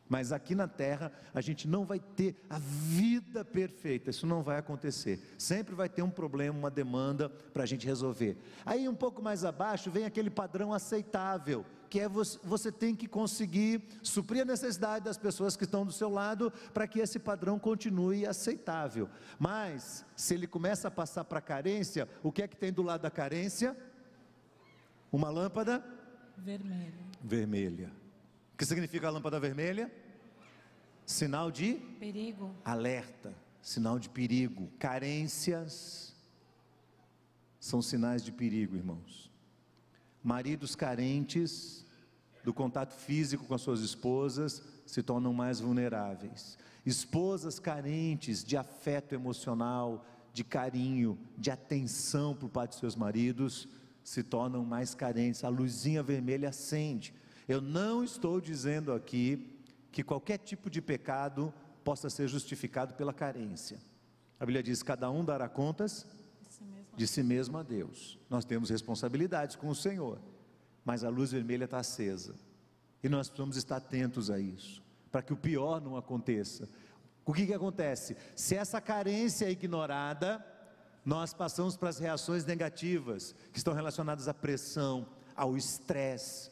mas aqui na terra a gente não vai ter a vida perfeita, isso não vai acontecer, sempre vai ter um problema, uma demanda para a gente resolver. Aí um pouco mais abaixo vem aquele padrão aceitável, que é você tem que conseguir suprir a necessidade das pessoas que estão do seu lado, para que esse padrão continue aceitável. Mas, se ele começa a passar para a carência, o que é que tem do lado da carência? Uma lâmpada? Vermelha. O que significa a lâmpada vermelha? Sinal de? Perigo. Alerta, sinal de perigo. Carências são sinais de perigo, irmãos. Maridos carentes do contato físico com as suas esposas se tornam mais vulneráveis. Esposas carentes de afeto emocional, de carinho, de atenção por parte de seus maridos, se tornam mais carentes. A luzinha vermelha acende. Eu não estou dizendo aqui que qualquer tipo de pecado possa ser justificado pela carência. A Bíblia diz: cada um dará contas de si mesmo a Deus. Nós temos responsabilidades com o Senhor, mas a luz vermelha está acesa, e nós precisamos estar atentos a isso, para que o pior não aconteça. O que acontece? Se essa carência é ignorada, nós passamos para as reações negativas, que estão relacionadas à pressão, ao estresse.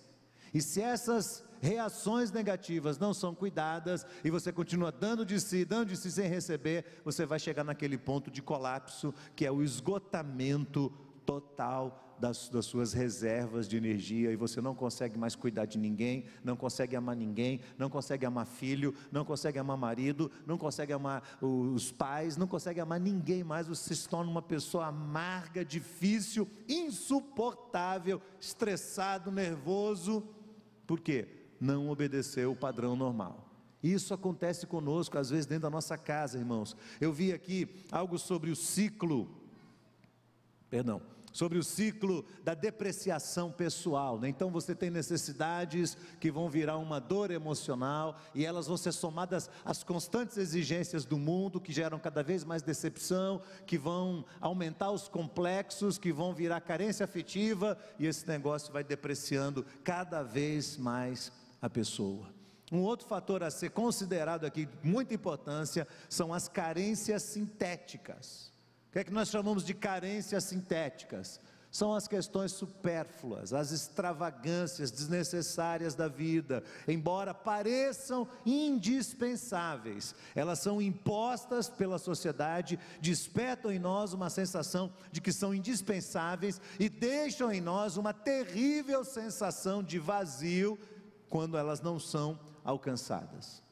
E se essas reações negativas não são cuidadas, e você continua dando de si sem receber, você vai chegar naquele ponto de colapso, que é o esgotamento total das suas reservas de energia, e você não consegue mais cuidar de ninguém, não consegue amar ninguém, não consegue amar filho, não consegue amar marido, não consegue amar os pais, não consegue amar ninguém mais. Você se torna uma pessoa amarga, difícil, insuportável, estressado, nervoso. Por quê? Não obedeceu o padrão normal. Isso acontece conosco às vezes dentro da nossa casa, irmãos. Eu vi aqui algo sobre o ciclo, sobre o ciclo da depreciação pessoal, né? Então você tem necessidades que vão virar uma dor emocional, e elas vão ser somadas às constantes exigências do mundo, que geram cada vez mais decepção, que vão aumentar os complexos, que vão virar carência afetiva, e esse negócio vai depreciando cada vez mais a pessoa. Um outro fator a ser considerado aqui, muita importância, são as carências sintéticas. O que é que nós chamamos de carências sintéticas? São as questões supérfluas, as extravagâncias desnecessárias da vida. Embora pareçam indispensáveis, elas são impostas pela sociedade, despertam em nós uma sensação de que são indispensáveis e deixam em nós uma terrível sensação de vazio quando elas não são alcançadas.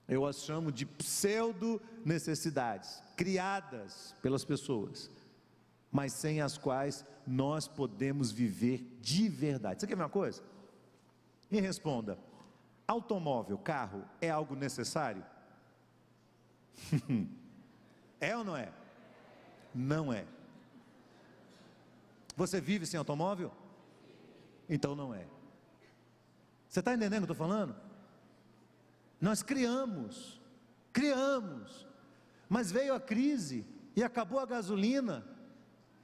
Eu as chamo de pseudo-necessidades, criadas pelas pessoas, mas sem as quais nós podemos viver de verdade. Você quer ver uma coisa? Me responda: automóvel, carro, é algo necessário? É ou não é? Não é. Você vive sem automóvel? Então não é. Você está entendendo o que eu estou falando? Nós criamos, mas veio a crise e acabou a gasolina.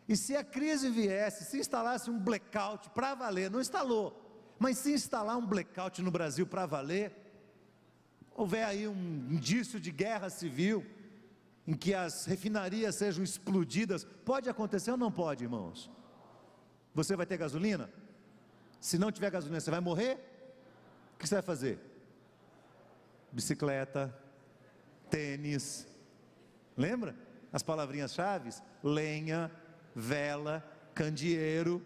E se a crise viesse, se instalasse um blackout para valer, não instalou, mas se instalar um blackout no Brasil para valer, houver aí um indício de guerra civil, em que as refinarias sejam explodidas, pode acontecer ou não pode, irmãos? Você vai ter gasolina? Se não tiver gasolina, você vai morrer? O que você vai fazer? Bicicleta, tênis, lembra? As palavrinhas-chave: lenha, vela, candeeiro.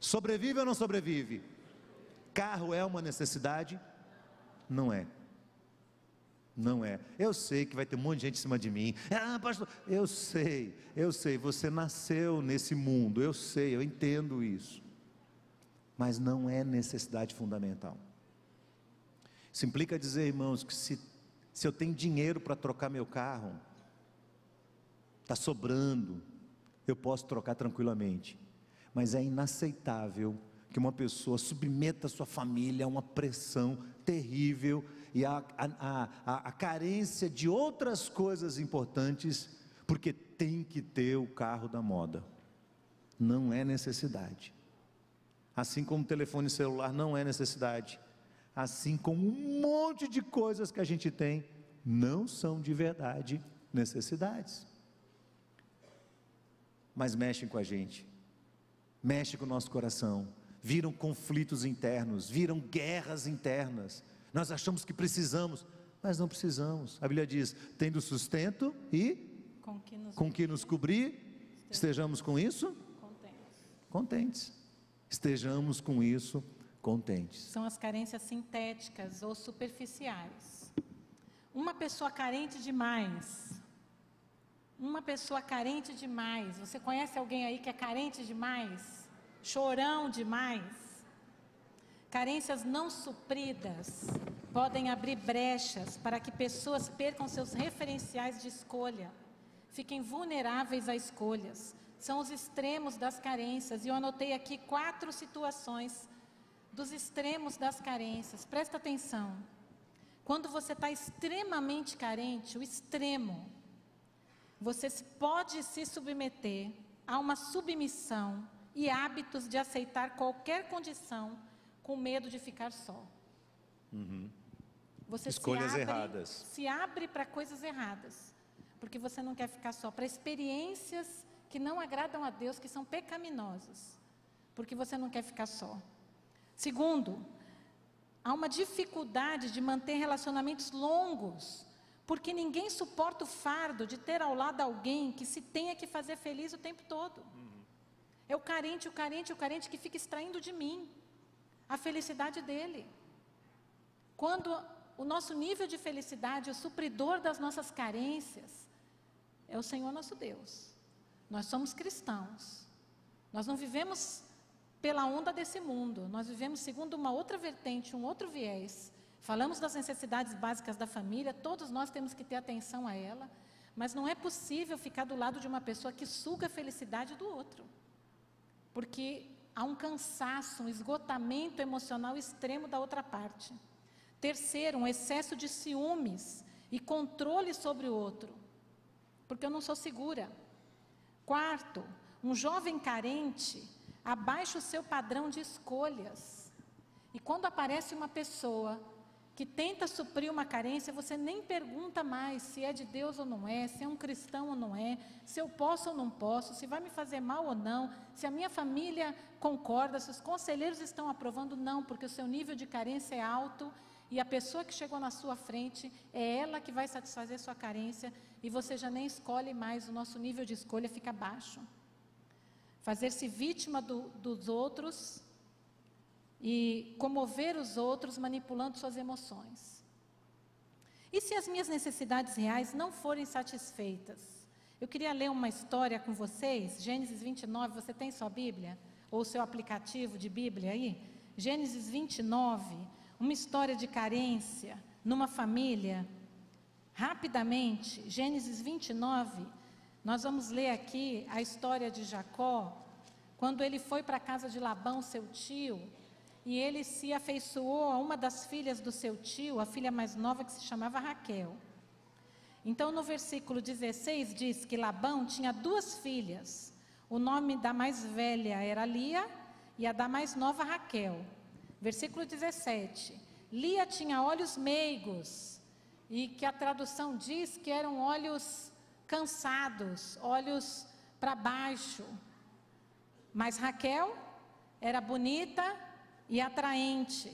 Sobrevive ou não sobrevive? Carro é uma necessidade? Não é. Não é. Eu sei que vai ter um monte de gente em cima de mim. Ah, pastor, eu sei, você nasceu nesse mundo, eu sei, eu entendo isso. Mas não é necessidade fundamental. Isso implica dizer, irmãos, que se eu tenho dinheiro para trocar meu carro, está sobrando, eu posso trocar tranquilamente. Mas é inaceitável que uma pessoa submeta a sua família a uma pressão terrível e a carência de outras coisas importantes, porque tem que ter o carro da moda. Não é necessidade. Assim como o telefone celular não é necessidade, assim como um monte de coisas que a gente tem, não são de verdade necessidades. Mas mexem com a gente, mexem com o nosso coração, viram conflitos internos, viram guerras internas. Nós achamos que precisamos, mas não precisamos. A Bíblia diz: tendo sustento e com que nos cobrir, estejamos com isso contentes. Estejamos com isso contentes. São as carências sintéticas ou superficiais. Uma pessoa carente demais. Você conhece alguém aí que é carente demais? Chorão demais? Carências não supridas podem abrir brechas para que pessoas percam seus referenciais de escolha, fiquem vulneráveis a escolhas. São os extremos das carências, e eu anotei aqui 4 situações dos extremos das carências. Presta atenção. Quando você está extremamente carente, o extremo, você pode se submeter a uma submissão e hábitos de aceitar qualquer condição com medo de ficar só. Você escolhas erradas. Se abre para coisas erradas, porque você não quer ficar só, para experiências que não agradam a Deus, que são pecaminosas, porque você não quer ficar só. Segundo, há uma dificuldade de manter relacionamentos longos, porque ninguém suporta o fardo de ter ao lado alguém que se tenha que fazer feliz o tempo todo. É o carente que fica extraindo de mim a felicidade dele. Quando o nosso nível de felicidade, o supridor das nossas carências, é o Senhor nosso Deus. Nós somos cristãos. Nós não vivemos pela onda desse mundo. Nós vivemos segundo uma outra vertente, um outro viés. Falamos das necessidades básicas da família, todos nós temos que ter atenção a ela, Mas não é possível ficar do lado de uma pessoa que suga a felicidade do outro. Porque há um cansaço, um esgotamento emocional extremo da outra parte. Terceiro, um excesso de ciúmes e controle sobre o outro, porque eu não sou segura. Quarto, um jovem carente abaixa o seu padrão de escolhas. E quando aparece uma pessoa que tenta suprir uma carência, você nem pergunta mais se é de Deus ou não é, se é um cristão ou não é, se eu posso ou não posso, se vai me fazer mal ou não, se a minha família concorda, se os conselheiros estão aprovando, não, porque o seu nível de carência é alto e a pessoa que chegou na sua frente é ela que vai satisfazer sua carência e você já nem escolhe mais, o nosso nível de escolha fica baixo. Fazer-se vítima dos outros e comover os outros manipulando suas emoções. E se as minhas necessidades reais não forem satisfeitas? Eu queria ler uma história com vocês, Gênesis 29, você tem sua Bíblia? Ou seu aplicativo de Bíblia aí? Gênesis 29, uma história de carência numa família. Rapidamente, Gênesis 29, nós vamos ler aqui a história de Jacó, quando ele foi para a casa de Labão, seu tio, e ele se afeiçoou a uma das filhas do seu tio, a filha mais nova, que se chamava Raquel. Então, no versículo 16, diz que Labão tinha 2 filhas. O nome da mais velha era Lia e a da mais nova Raquel. Versículo 17. Lia tinha olhos meigos, e que a tradução diz que eram olhos cansados, olhos para baixo. Mas Raquel era bonita e atraente.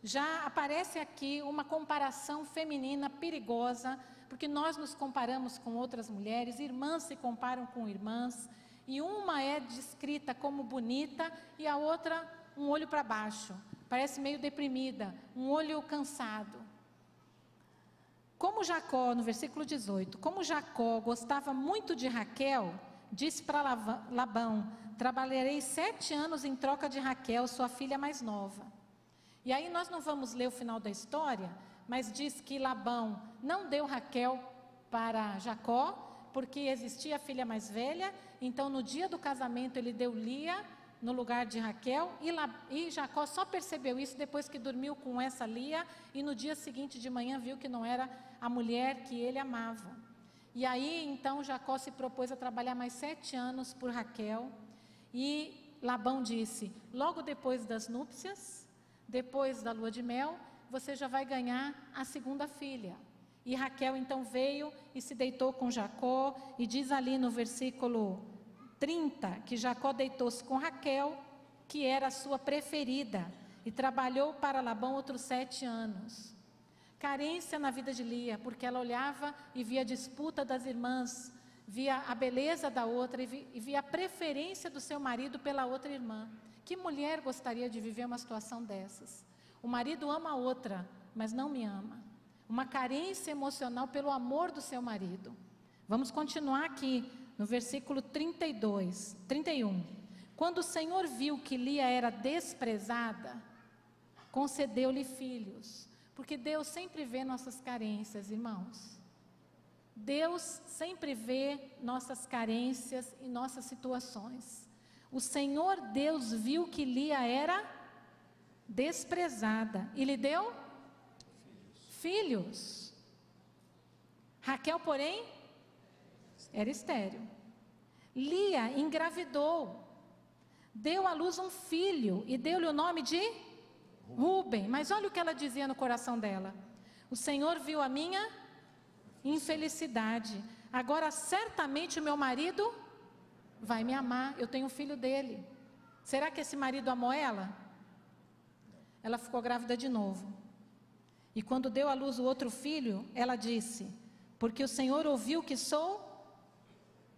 Já aparece aqui uma comparação feminina perigosa, porque nós nos comparamos com outras mulheres, irmãs se comparam com irmãs, e uma é descrita como bonita e a outra um olho para baixo, parece meio deprimida, um olho cansado. Como Jacó, no versículo 18, como Jacó gostava muito de Raquel, disse para Labão: trabalharei 7 anos em troca de Raquel, sua filha mais nova. E aí nós não vamos ler o final da história, mas diz que Labão não deu Raquel para Jacó, porque existia a filha mais velha, então no dia do casamento ele deu Lia no lugar de Raquel, e Jacó só percebeu isso depois que dormiu com essa Lia, e no dia seguinte de manhã viu que não era a mulher que ele amava. E aí então Jacó se propôs a trabalhar mais 7 anos por Raquel, e Labão disse: logo depois das núpcias, depois da lua de mel, você já vai ganhar a 2ª filha. E Raquel então veio e se deitou com Jacó, e diz ali no versículo 30, que Jacó deitou-se com Raquel, que era a sua preferida, e trabalhou para Labão outros 7 anos. Carência na vida de Lia, porque ela olhava e via a disputa das irmãs, via a beleza da outra e via a preferência do seu marido pela outra irmã. Que mulher gostaria de viver uma situação dessas? O marido ama a outra, mas não me ama. Uma carência emocional pelo amor do seu marido. Vamos continuar aqui no versículo 31. Quando o Senhor viu que Lia era desprezada, concedeu-lhe filhos. Porque Deus sempre vê nossas carências, irmãos. Deus sempre vê nossas carências e nossas situações. O Senhor Deus viu que Lia era desprezada e lhe deu filhos. Raquel, porém, era estéril. Lia engravidou, deu à luz um filho e deu-lhe o nome de Rúben. Mas olha o que ela dizia no coração dela: o Senhor viu a minha infelicidade, agora certamente o meu marido vai me amar, eu tenho um filho dele. Será que esse marido amou ela? Ela ficou grávida de novo. E quando deu à luz o outro filho, ela disse: porque o Senhor ouviu que sou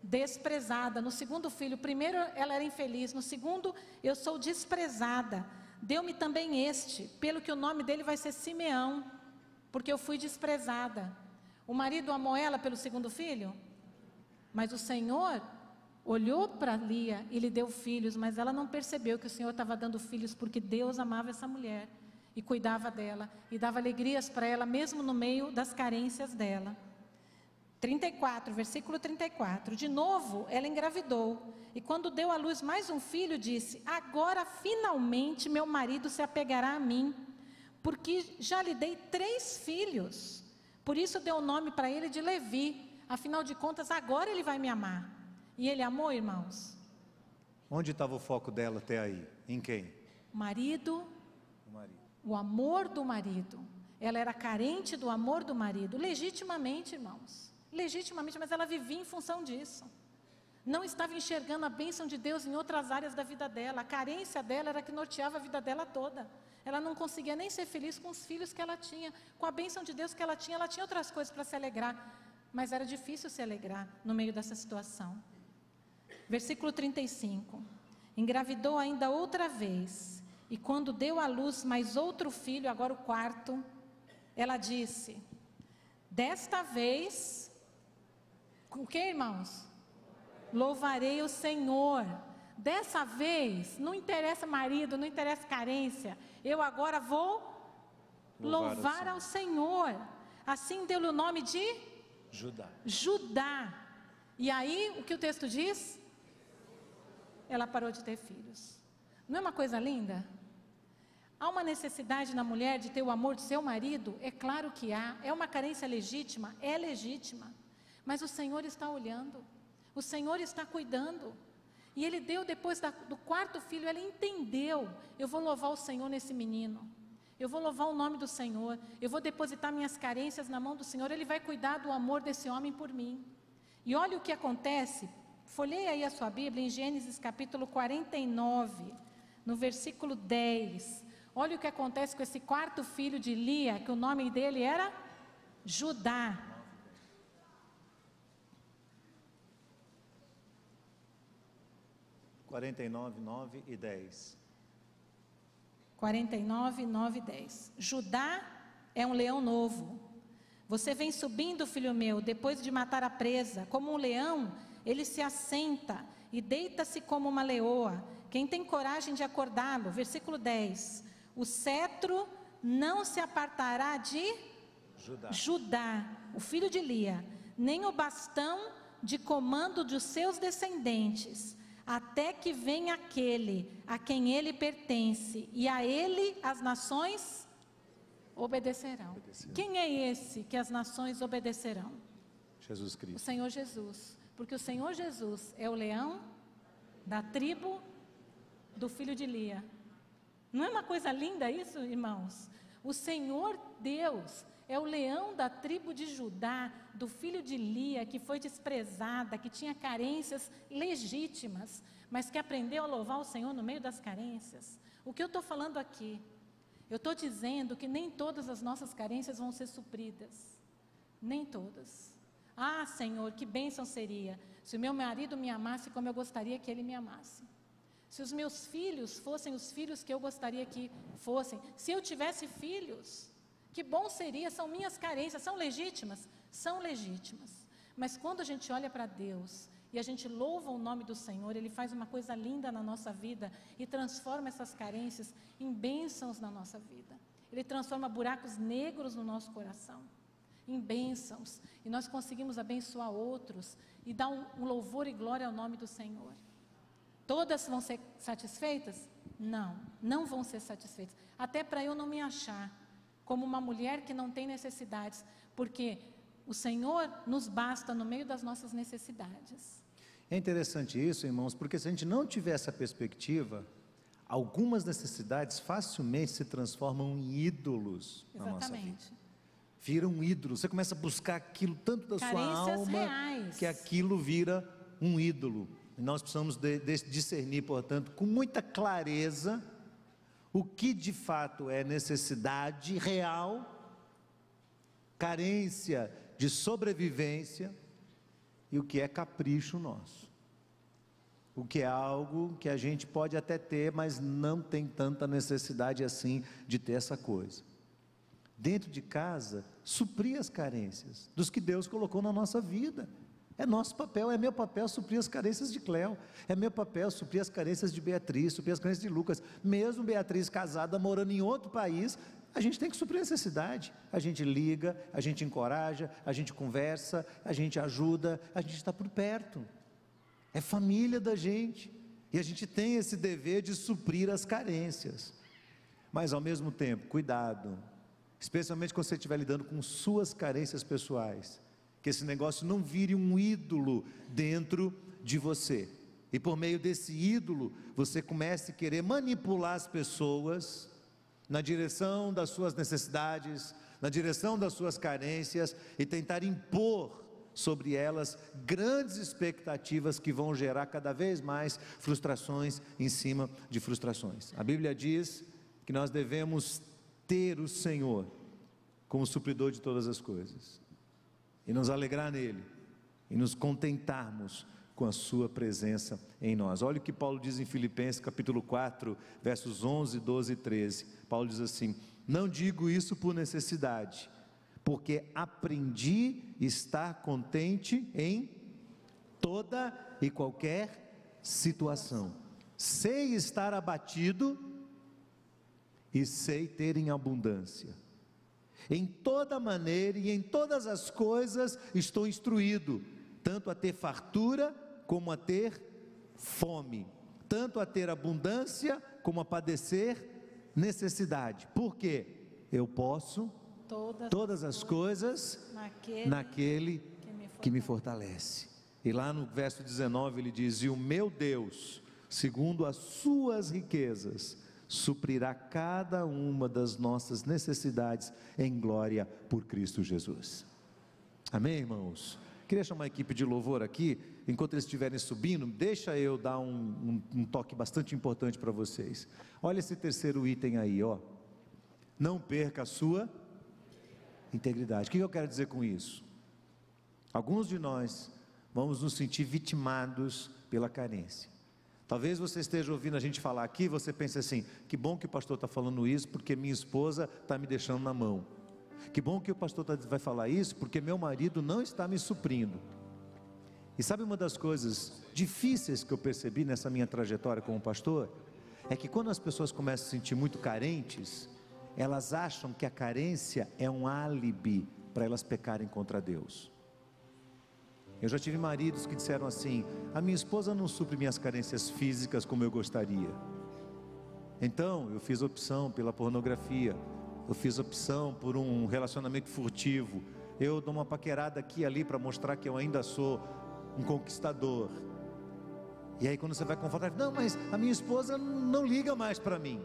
desprezada. No segundo filho, primeiro ela era infeliz, no segundo eu sou desprezada. Deu-me também este, pelo que o nome dele vai ser Simeão, porque eu fui desprezada. O marido amou ela pelo segundo filho? Mas o Senhor olhou para Lia e lhe deu filhos, mas ela não percebeu que o Senhor estava dando filhos porque Deus amava essa mulher e cuidava dela e dava alegrias para ela, mesmo no meio das carências dela. 34, versículo 34. De novo, ela engravidou. E quando deu à luz mais um filho, disse: agora finalmente meu marido se apegará a mim, porque já lhe dei 3 filhos. Por isso deu o nome para ele de Levi. Afinal de contas, agora ele vai me amar. E ele amou, irmãos? Onde estava o foco dela até aí? Em quem? Marido. O marido. O amor do marido. Ela era carente do amor do marido, legitimamente, irmãos. Legitimamente, mas ela vivia em função disso. Não estava enxergando a bênção de Deus em outras áreas da vida dela. A carência dela era que norteava a vida dela toda. Ela não conseguia nem ser feliz com os filhos que ela tinha. Com a bênção de Deus que ela tinha outras coisas para se alegrar. Mas era difícil se alegrar no meio dessa situação. Versículo 35. Engravidou ainda outra vez. E quando deu à luz mais outro filho, agora o 4, ela disse: desta vez... O que, irmãos? Louvarei o Senhor. Dessa vez, não interessa marido, não interessa carência. Eu agora vou louvar ao Senhor. Assim deu-lhe o nome de? Judá. E aí, o que o texto diz? Ela parou de ter filhos. Não é uma coisa linda? Há uma necessidade na mulher de ter o amor do seu marido? É claro que há. É uma carência legítima? É legítima. Mas o Senhor está olhando, o Senhor está cuidando, e Ele deu depois do 4º filho, ela entendeu: eu vou louvar o Senhor nesse menino, eu vou louvar o nome do Senhor, eu vou depositar minhas carências na mão do Senhor, Ele vai cuidar do amor desse homem por mim. E olha o que acontece, folheie aí a sua Bíblia em Gênesis capítulo 49, no versículo 10, olha o que acontece com esse 4º filho de Lia, que o nome dele era Judá. 49, 9 e 10. 49, 9 e 10. Judá é um leão novo. Você vem subindo, filho meu, depois de matar a presa. Como um leão, ele se assenta e deita-se como uma leoa. Quem tem coragem de acordá-lo? Versículo 10. O cetro não se apartará de Judá, o filho de Lia, nem o bastão de comando dos seus descendentes, até que venha aquele a quem ele pertence, e a ele as nações obedecerão. Quem é esse que as nações obedecerão? Jesus Cristo. O Senhor Jesus, porque o Senhor Jesus é o leão da tribo do filho de Lia. Não é uma coisa linda isso, irmãos? O Senhor Deus é o leão da tribo de Judá, do filho de Lia, que foi desprezada, que tinha carências legítimas, mas que aprendeu a louvar o Senhor no meio das carências. O que eu estou falando aqui? Eu estou dizendo que nem todas as nossas carências vão ser supridas. Nem todas. Ah, Senhor, que bênção seria se o meu marido me amasse como eu gostaria que ele me amasse. Se os meus filhos fossem os filhos que eu gostaria que fossem. Se eu tivesse filhos... Que bom seria, são minhas carências, são legítimas? São legítimas. Mas quando a gente olha para Deus e a gente louva o nome do Senhor, Ele faz uma coisa linda na nossa vida e transforma essas carências em bênçãos na nossa vida. Ele transforma buracos negros no nosso coração em bênçãos. E nós conseguimos abençoar outros e dar um louvor e glória ao nome do Senhor. Todas vão ser satisfeitas? Não, não vão ser satisfeitas. Até para eu não me achar como uma mulher que não tem necessidades, porque o Senhor nos basta no meio das nossas necessidades. É interessante isso, irmãos, porque se a gente não tiver essa perspectiva, algumas necessidades facilmente se transformam em ídolos na nossa vida. Vira um ídolo, você começa a buscar aquilo tanto da sua alma, reais, que aquilo vira um ídolo. E nós precisamos discernir, portanto, com muita clareza, o que de fato é necessidade real, carência de sobrevivência, e o que é capricho nosso. O que é algo que a gente pode até ter, mas não tem tanta necessidade assim de ter essa coisa. Dentro de casa, suprir as carências dos que Deus colocou na nossa vida. É nosso papel, é meu papel suprir as carências de Cléo, é meu papel suprir as carências de Beatriz, suprir as carências de Lucas. Mesmo Beatriz casada, morando em outro país, a gente tem que suprir a necessidade. A gente liga, a gente encoraja, a gente conversa, a gente ajuda, a gente está por perto. É família da gente. E a gente tem esse dever de suprir as carências. Mas ao mesmo tempo, cuidado, especialmente quando você estiver lidando com suas carências pessoais, que esse negócio não vire um ídolo dentro de você. E por meio desse ídolo, você comece a querer manipular as pessoas na direção das suas necessidades, na direção das suas carências, e tentar impor sobre elas grandes expectativas que vão gerar cada vez mais frustrações em cima de frustrações. A Bíblia diz que nós devemos ter o Senhor como supridor de todas as coisas, e nos alegrar nele, e nos contentarmos com a sua presença em nós. Olha o que Paulo diz em Filipenses capítulo 4, versos 11, 12 e 13. Paulo diz assim: não digo isso por necessidade, porque aprendi estar contente em toda e qualquer situação. Sei estar abatido e sei ter em abundância. Em toda maneira e em todas as coisas estou instruído, tanto a ter fartura como a ter fome, tanto a ter abundância como a padecer necessidade. Por quê? Eu posso todas as coisas naquele que me fortalece. E lá no verso 19 ele diz: e o meu Deus, segundo as suas riquezas, suprirá cada uma das nossas necessidades em glória por Cristo Jesus. Amém, irmãos? Queria chamar a equipe de louvor aqui. Enquanto eles estiverem subindo, deixa eu dar um toque bastante importante para vocês. Olha esse terceiro item aí, ó. Não perca a sua integridade. O que eu quero dizer com isso? Alguns de nós vamos nos sentir vitimados pela carência. Talvez você esteja ouvindo a gente falar aqui, você pense assim: que bom que o pastor está falando isso, porque minha esposa está me deixando na mão. Que bom que o pastor vai falar isso, porque meu marido não está me suprindo. E sabe uma das coisas difíceis que eu percebi nessa minha trajetória como pastor? É que quando as pessoas começam a se sentir muito carentes, elas acham que a carência é um álibi para elas pecarem contra Deus. Eu já tive maridos que disseram assim: a minha esposa não supre minhas carências físicas como eu gostaria, então eu fiz opção pela pornografia, eu fiz opção por um relacionamento furtivo, eu dou uma paquerada aqui e ali para mostrar que eu ainda sou um conquistador. E aí quando você vai confrontar, não, mas a minha esposa não liga mais para mim.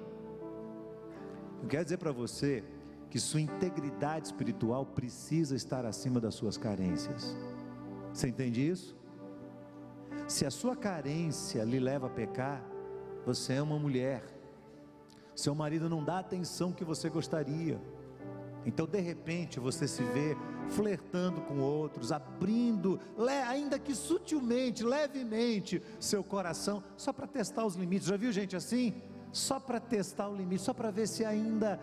Eu quero dizer para você que sua integridade espiritual precisa estar acima das suas carências. Você entende isso? Se a sua carência lhe leva a pecar, você é uma mulher, seu marido não dá a atenção que você gostaria, então de repente você se vê flertando com outros, abrindo, ainda que sutilmente, levemente, seu coração, só para testar os limites. Já viu gente assim? Só para testar o limite, só para ver se ainda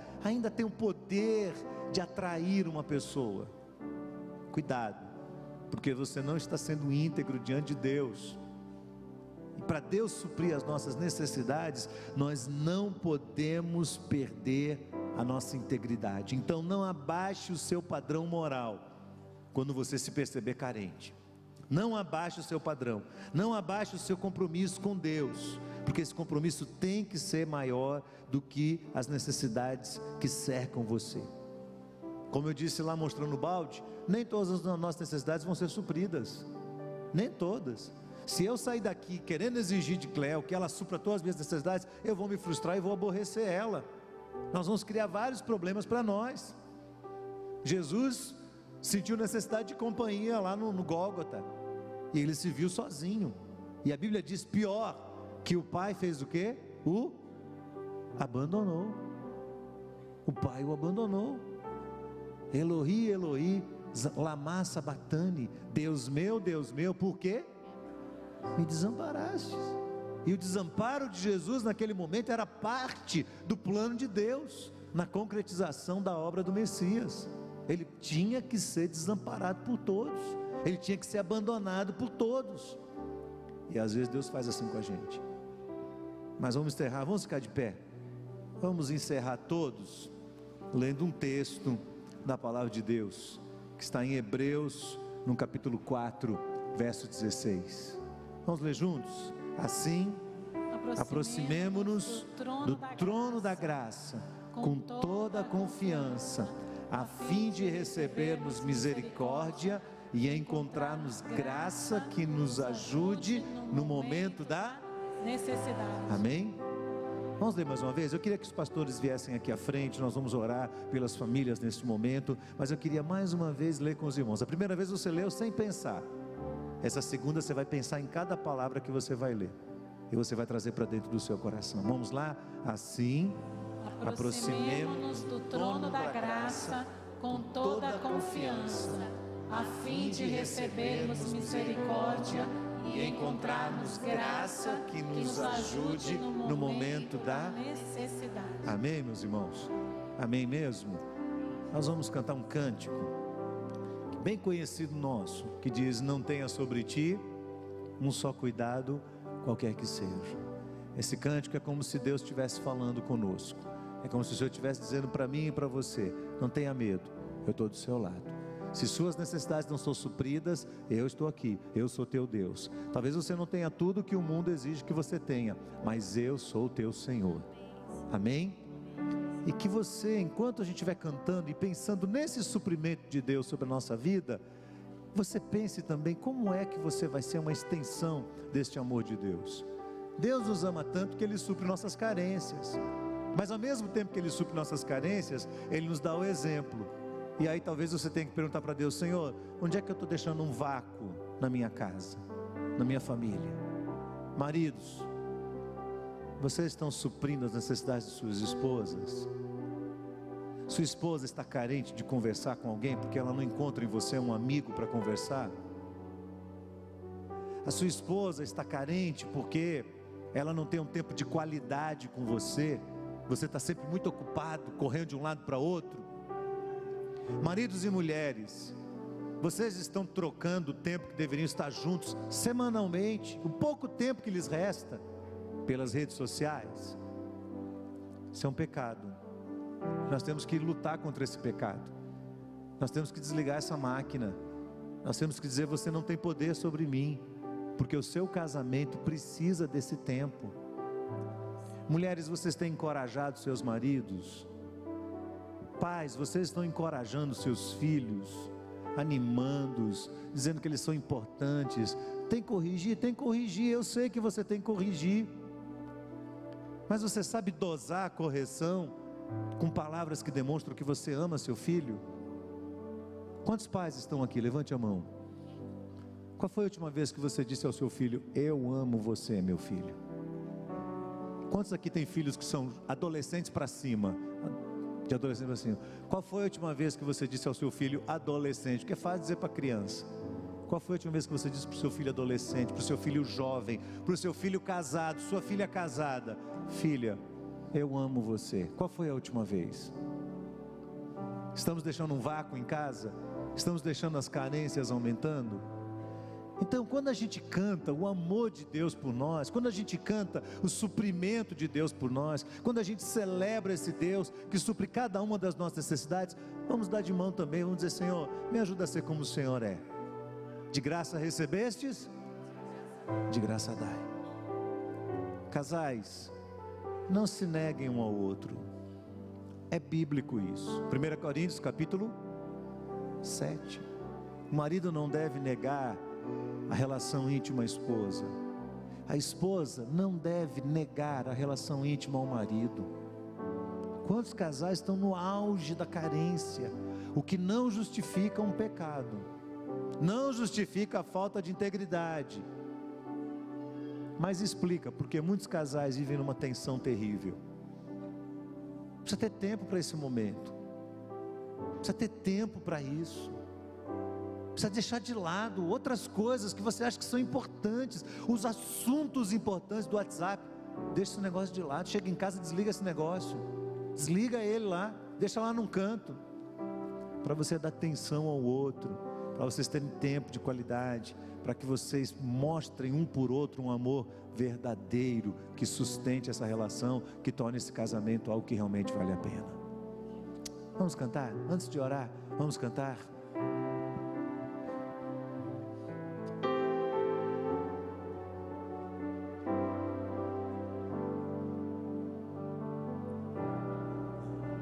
tem o poder de atrair uma pessoa. Cuidado, porque você não está sendo íntegro diante de Deus. E para Deus suprir as nossas necessidades, nós não podemos perder a nossa integridade. Então não abaixe o seu padrão moral quando você se perceber carente. Não abaixe o seu padrão, não abaixe o seu compromisso com Deus, porque esse compromisso tem que ser maior do que as necessidades que cercam você. Como eu disse lá mostrando o balde, nem todas as nossas necessidades vão ser supridas, nem todas. Se eu sair daqui querendo exigir de Cléo que ela supra todas as minhas necessidades, eu vou me frustrar e vou aborrecer ela. Nós vamos criar vários problemas para nós. Jesus sentiu necessidade de companhia lá no Gólgota, e ele se viu sozinho, e a Bíblia diz pior, que o pai fez o quê? O abandonou. O pai o abandonou. Elohi, Elohi, lama sabachthani, Deus meu, por quê? Me desamparaste. E o desamparo de Jesus naquele momento era parte do plano de Deus, na concretização da obra do Messias. Ele tinha que ser desamparado por todos, ele tinha que ser abandonado por todos. E às vezes Deus faz assim com a gente. Mas vamos encerrar, vamos ficar de pé, vamos encerrar todos lendo um texto da palavra de Deus, que está em Hebreus, no capítulo 4, verso 16. Vamos ler juntos? Assim, aproximemo-nos do trono da graça, com toda a confiança, a fim de recebermos misericórdia e encontrarmos graça que nos ajude no momento da necessidade. Amém? Vamos ler mais uma vez? Eu queria que os pastores viessem aqui à frente, nós vamos orar pelas famílias neste momento, mas eu queria mais uma vez ler com os irmãos. A primeira vez você leu sem pensar, essa segunda você vai pensar em cada palavra que você vai ler, e você vai trazer para dentro do seu coração. Vamos lá? Assim, aproximemo-nos do trono da graça com toda a confiança, a fim de recebermos misericórdia e encontrarmos graça que nos ajude no momento da necessidade. Amém, meus irmãos? Amém mesmo? Nós vamos cantar um cântico bem conhecido nosso, que diz: não tenha sobre ti um só cuidado, qualquer que seja. Esse cântico é como se Deus estivesse falando conosco, é como se o Senhor estivesse dizendo para mim e para você: não tenha medo, eu estou do seu lado. Se suas necessidades não são supridas, eu estou aqui, eu sou teu Deus. Talvez você não tenha tudo que o mundo exige que você tenha, mas eu sou o teu Senhor. Amém? E que você, enquanto a gente estiver cantando e pensando nesse suprimento de Deus sobre a nossa vida, você pense também como é que você vai ser uma extensão deste amor de Deus. Deus nos ama tanto que Ele supre nossas carências, mas ao mesmo tempo que Ele supre nossas carências, Ele nos dá o exemplo. E aí talvez você tenha que perguntar para Deus: Senhor, onde é que eu estou deixando um vácuo na minha casa, na minha família? Maridos, vocês estão suprindo as necessidades de suas esposas? Sua esposa está carente de conversar com alguém porque ela não encontra em você um amigo para conversar? A sua esposa está carente porque ela não tem um tempo de qualidade com você? Você está sempre muito ocupado, correndo de um lado para outro? Maridos e mulheres, vocês estão trocando o tempo que deveriam estar juntos semanalmente, o pouco tempo que lhes resta, pelas redes sociais? Isso é um pecado. Nós temos que lutar contra esse pecado. Nós temos que desligar essa máquina. Nós temos que dizer: você não tem poder sobre mim, porque o seu casamento precisa desse tempo. Mulheres, vocês têm encorajado seus maridos? Pais, vocês estão encorajando seus filhos, animando-os, dizendo que eles são importantes? Tem que corrigir, eu sei que você tem que corrigir, mas você sabe dosar a correção com palavras que demonstram que você ama seu filho? Quantos pais estão aqui? Levante a mão. Qual foi a última vez que você disse ao seu filho: eu amo você, meu filho? Quantos aqui têm filhos que são adolescentes para cima? De adolescente para cima. Qual foi a última vez que você disse ao seu filho adolescente? Porque é fácil dizer para criança. Qual foi a última vez que você disse para o seu filho adolescente, para o seu filho jovem, para o seu filho casado, sua filha casada: filha, eu amo você? Qual foi a última vez? Estamos deixando um vácuo em casa? Estamos deixando as carências aumentando? Então, quando a gente canta o amor de Deus por nós, quando a gente canta o suprimento de Deus por nós, quando a gente celebra esse Deus que supre cada uma das nossas necessidades, vamos dar de mão também, vamos dizer: Senhor, me ajuda a ser como o Senhor é. De graça recebestes, de graça dai. Casais, não se neguem um ao outro. É bíblico isso. 1 Coríntios capítulo 7. O marido não deve negar a relação íntima à esposa. A esposa não deve negar a relação íntima ao marido. Quantos casais estão no auge da carência? O que não justifica um pecado, não justifica a falta de integridade, mas explica porque muitos casais vivem numa tensão terrível. Precisa ter tempo para esse momento, precisa ter tempo para isso. Precisa deixar de lado outras coisas que você acha que são importantes, os assuntos importantes do WhatsApp. Deixa esse negócio de lado, chega em casa, desliga esse negócio, desliga ele lá, deixa lá num canto, para você dar atenção ao outro, para vocês terem tempo de qualidade, para que vocês mostrem um por outro um amor verdadeiro, que sustente essa relação, que torne esse casamento algo que realmente vale a pena. Vamos cantar? Antes de orar, vamos cantar?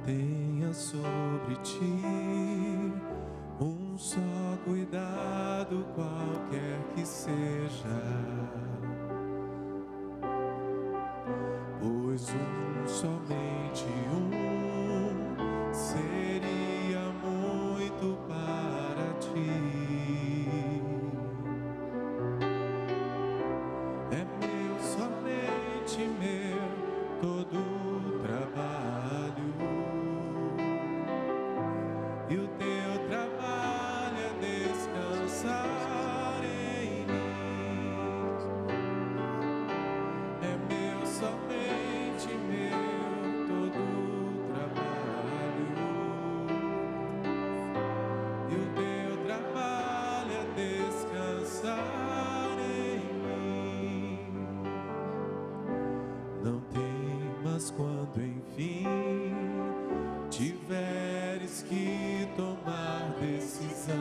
Tenha sobre ti um só cuidado, qualquer que seja, pois somente um seria muito para ti. É meu, somente meu, todo o trabalho, e o teu trabalho é descansar em mim. É meu, somente meu, todo o trabalho, e o teu trabalho é descansar em mim. Não temas quando enfim tiveres que tomar decisão.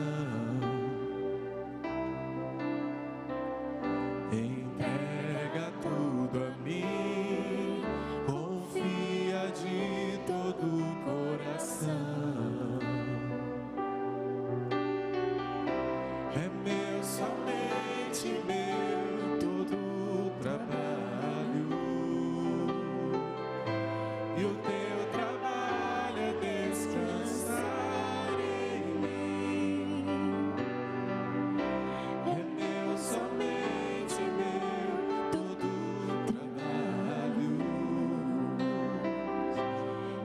Entrega tudo a mim, confia de todo o coração. É meu, somente meu, todo o trabalho, e o teu trabalho é descansar em mim. É meu, somente meu, todo o trabalho,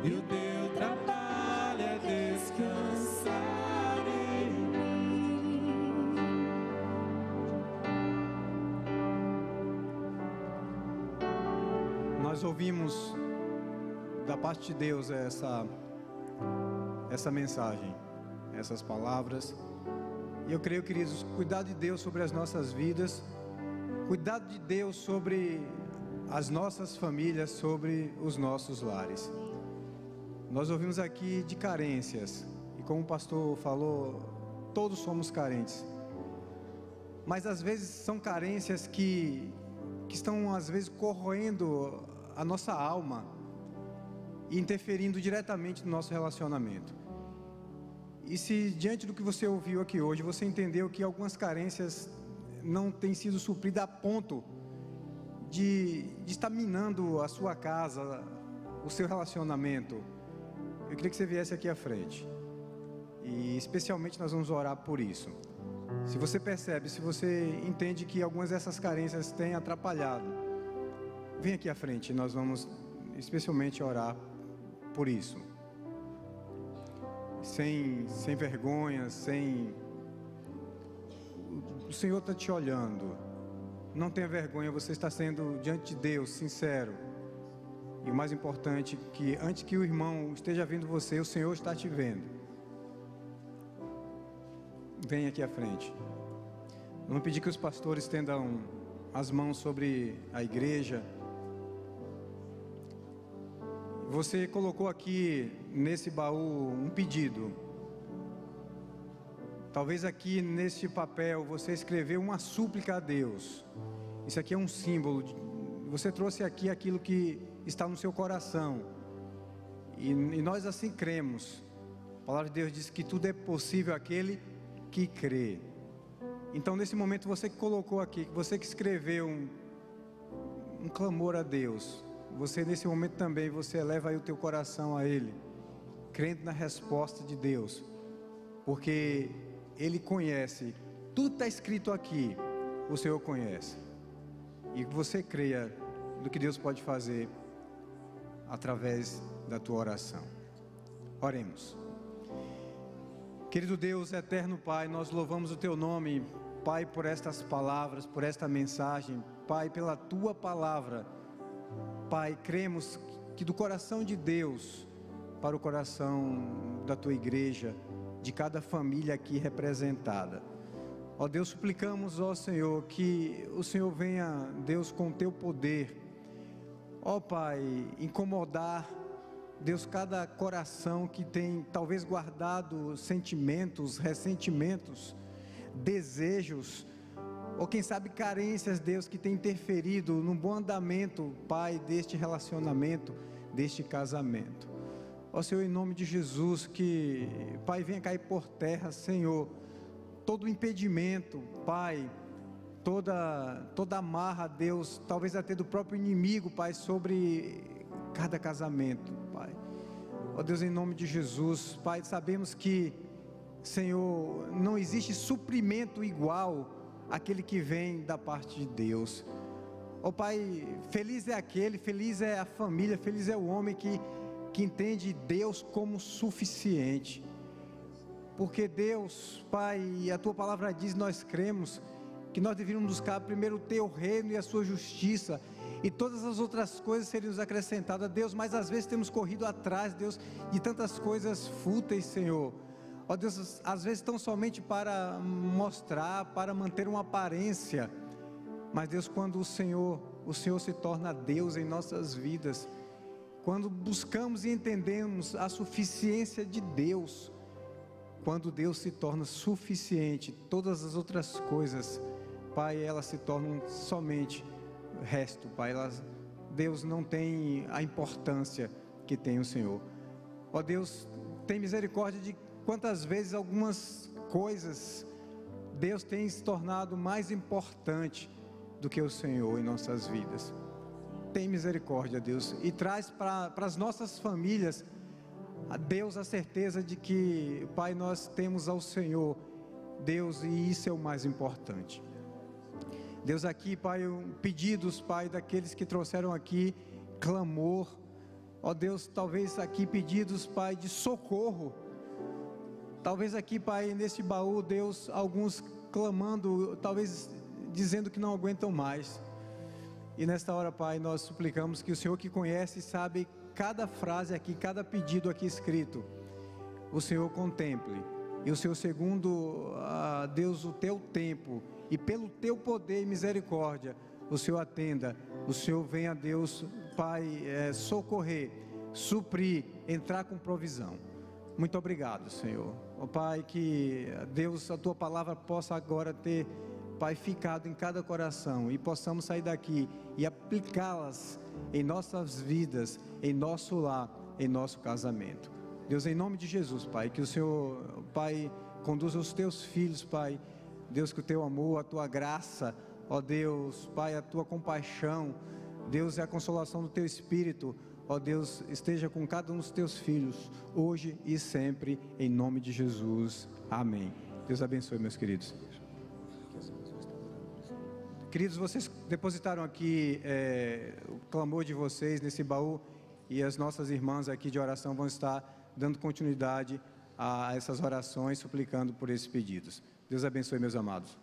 e o teu trabalho é descansar em mim. Nós ouvimos da parte de Deus essa mensagem, essas palavras. E eu creio, queridos, cuidado de Deus sobre as nossas vidas, cuidado de Deus sobre as nossas famílias, sobre os nossos lares. Nós ouvimos aqui de carências, e como o pastor falou, todos somos carentes. Mas às vezes são carências que estão às vezes corroendo a nossa alma e interferindo diretamente no nosso relacionamento. E se diante do que você ouviu aqui hoje, você entendeu que algumas carências não têm sido supridas a ponto de estar minando a sua casa, o seu relacionamento, eu queria que você viesse aqui à frente. E especialmente nós vamos orar por isso. Se você percebe, se você entende que algumas dessas carências têm atrapalhado, vem aqui à frente, nós vamos especialmente orar por isso. Sem vergonha, o Senhor está te olhando. Não tenha vergonha, você está sendo diante de Deus, sincero. E o mais importante, que antes que o irmão esteja vendo você, o Senhor está te vendo. Vem aqui à frente. Vamos pedir que os pastores estendam as mãos sobre a igreja. Você colocou aqui nesse baú um pedido. Talvez aqui neste papel você escreveu uma súplica a Deus. Isso aqui é um símbolo. Você trouxe aqui aquilo que está no seu coração. E nós assim cremos. A palavra de Deus diz que tudo é possível àquele que crê. Então nesse momento você que colocou aqui, você que escreveu um clamor a Deus, você nesse momento também, você eleva aí o teu coração a Ele, crendo na resposta de Deus, porque Ele conhece, tudo está escrito aqui, o Senhor conhece, e você creia no que Deus pode fazer através da tua oração. Oremos. Querido Deus, eterno Pai, nós louvamos o Teu nome, Pai, por estas palavras, por esta mensagem, Pai, pela Tua palavra. Pai, cremos que do coração de Deus para o coração da Tua igreja, de cada família aqui representada. Ó Deus, suplicamos, ó Senhor, que o Senhor venha, Deus, com o Teu poder, ó Pai, incomodar Deus, cada coração que tem talvez guardado sentimentos, ressentimentos, desejos, ou quem sabe carências, Deus, que tem interferido no bom andamento, Pai, deste relacionamento, deste casamento. Ó Senhor, em nome de Jesus, que, Pai, venha cair por terra, Senhor, todo impedimento, Pai, toda amarra, Deus, talvez até do próprio inimigo, Pai, sobre cada casamento, Pai. Ó Deus, em nome de Jesus, Pai, sabemos que, Senhor, não existe suprimento igual àquele que vem da parte de Deus. Ó Pai, feliz é a família, feliz é o homem que entende Deus como suficiente. Porque Deus, Pai, a Tua palavra diz, nós cremos, que nós deveríamos buscar primeiro o Teu reino e a Sua justiça, e todas as outras coisas seriam nos acrescentadas, Deus, mas às vezes temos corrido atrás, Deus, de tantas coisas fúteis, Senhor. Ó Deus, às vezes tão somente para mostrar, para manter uma aparência, mas Deus, quando o Senhor se torna Deus em nossas vidas, quando buscamos e entendemos a suficiência de Deus, quando Deus se torna suficiente, todas as outras coisas, Pai, elas se tornam somente resto, Pai. Deus não tem a importância que tem o Senhor. Ó Deus, tem misericórdia de quantas vezes algumas coisas Deus tem se tornado mais importante do que o Senhor em nossas vidas. Tem misericórdia, Deus, e traz para as nossas famílias, a Deus, a certeza de que, Pai, nós temos ao Senhor, Deus, e isso é o mais importante. Deus, aqui, Pai, pedidos, Pai, daqueles que trouxeram aqui clamor, ó Deus, talvez aqui pedidos, Pai, de socorro, talvez aqui, Pai, nesse baú, Deus, alguns clamando, talvez dizendo que não aguentam mais, e nesta hora, Pai, nós suplicamos que o Senhor que conhece e sabe cada frase aqui, cada pedido aqui escrito, o Senhor contemple, e o Senhor, segundo, Deus, o Teu tempo, e pelo Teu poder e misericórdia, o Senhor atenda, o Senhor venha, Deus, Pai, socorrer, suprir, entrar com provisão. Muito obrigado, Senhor. Ó Pai, que Deus, a Tua palavra possa agora ter, Pai, ficado em cada coração, e possamos sair daqui e aplicá-las em nossas vidas, em nosso lar, em nosso casamento. Deus, em nome de Jesus, Pai, que o Senhor, Pai, conduza os Teus filhos, Pai, Deus, que o Teu amor, a Tua graça, ó Deus, Pai, a Tua compaixão, Deus, é a consolação do Teu Espírito, ó Deus, esteja com cada um dos Teus filhos, hoje e sempre, em nome de Jesus, amém. Deus abençoe, meus queridos. Queridos, vocês depositaram aqui o clamor de vocês nesse baú, e as nossas irmãs aqui de oração vão estar dando continuidade a essas orações, suplicando por esses pedidos. Deus abençoe, meus amados.